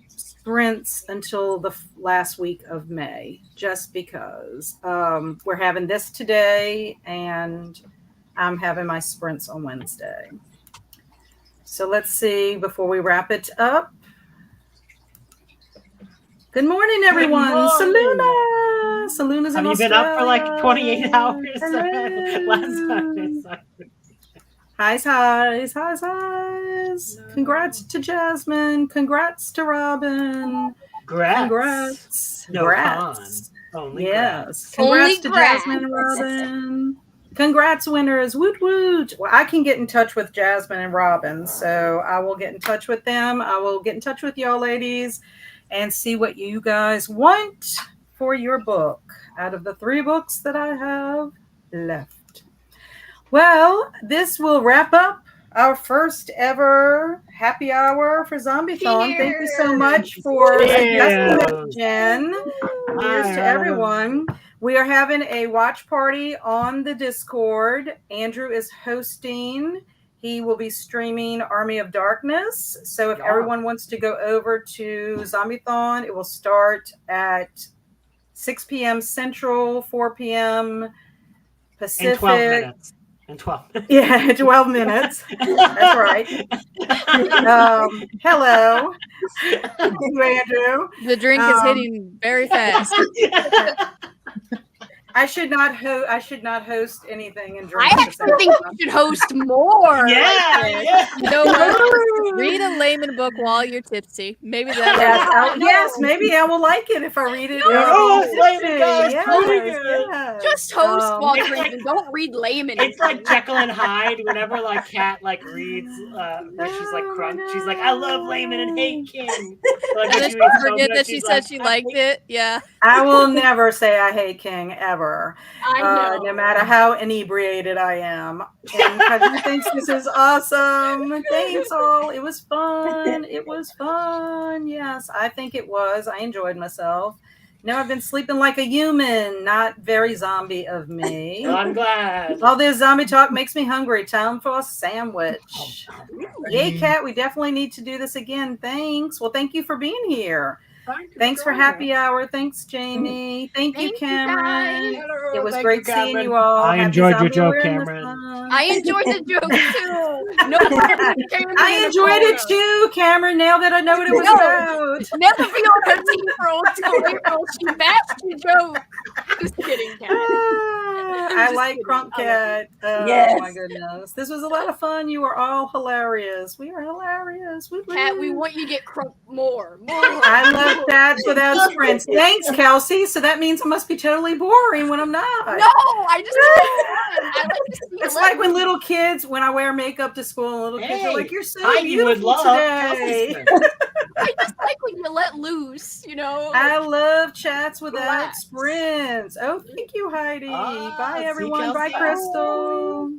sprints until the last week of May, just because we're having this today and I'm having my sprints on Wednesday. So let's see before we wrap it up. Good morning, everyone. Saluna. Saluna's in Have you been Australia. up for like 28 hours? Hello. Last time. Highs. Congrats to Jasmine. Congrats to Robin. Congrats. No Congrats. con. Only Yes. Only Congrats to grats. Jasmine and Robin. Congrats, winners. Woot woot. Well, I can get in touch with Jasmine and Robin, so I will get in touch with them. I will get in touch with y'all ladies and see what you guys want for your book out of the 3 books that I have left. Well, this will wrap up our first ever happy hour for Zombiethon. Thank you so much for suggesting that, Jen. Cheers to everyone. We are having a watch party on the Discord. Andrew is hosting. He will be streaming Army of Darkness. So if everyone wants to go over to Zombiethon, it will start at 6 p.m. Central, 4 p.m. Pacific. In 12 minutes. In 12 minutes. Yeah, 12 minutes. That's right. Hello, Andrew. The drink is hitting very fast. I should not host anything and drink. I actually think you should host more. Yeah. Read a layman book while you're tipsy. Maybe Yes, maybe I will like it if I read it. Just host while drinking. Don't read layman. It's like Jekyll and Hyde. Whenever like Kat like reads, she's like crunk. She's like, I love Layman and hate King. Like, and then she forget that she said she liked it. Yeah. I will never say I hate King ever. I know. No matter how inebriated I am. And Cousin thinks this is awesome. Thanks all. It was fun. Yes, I think it was. I enjoyed myself. Now I've been sleeping like a human. Not very zombie of me. Well, I'm glad. All this zombie talk makes me hungry. Time for a sandwich. Yay, Kat. We definitely need to do this again. Thanks. Well, thank you for being here. Thanks for happy hour. Thanks, Jamie. Thank you, Cameron. It was great seeing you all. I Happy enjoyed your Zombie joke, Awareness Cameron. Month. I enjoyed the joke too. No, I enjoyed it too, Cameron. Now that I know what it was about. Never be on her team for old school April. She bashed your joke. Just kidding, Cat. I like Crump Cat. Oh Yes. my goodness. This was a lot of fun. You were all hilarious. We are hilarious. Cat, we want you to get crump more. I love cats without sprints. Thanks, Kelsey. So that means I must be totally boring when I'm not. No, I just I like to see It's like when little kids, when I wear makeup to school, and little kids are like, "You're so Heidi would beautiful love today." Kelsey's I just like when you let loose, you know. I love chats without Relax. sprints. Oh, thank you, Heidi. Bye, see, everyone. Bye, Kelsey. Crystal.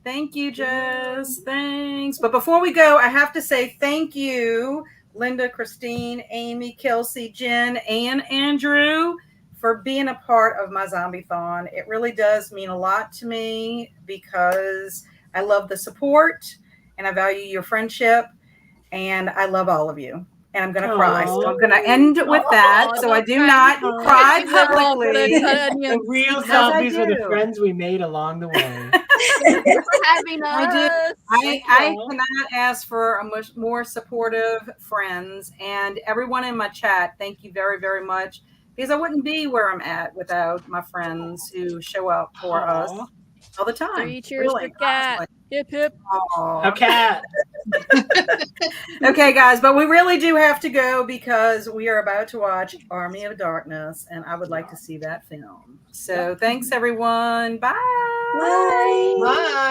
Thank you, Jess. Thanks. But before we go, I have to say thank you, Linda, Christine, Amy, Kelsey, Jen, and Andrew, for being a part of my Zombiethon. It really does mean a lot to me because I love the support and I value your friendship and I love all of you. And I'm going to cry. So I'm going to end with that. So I do not cry publicly. The real Because I zombies were the do. friends we made along the way. Thank you for having us. I cannot ask for a much more supportive friends. And everyone in my chat, thank you very, very much. Because I wouldn't be where I'm at without my friends who show up for us all the time. 3 cheers for Cat. Honestly. Hip hip. Aw. A cat. Okay, guys, but we really do have to go because we are about to watch Army of Darkness, and I would like to see that film. So thanks, everyone. Bye. Bye. Bye.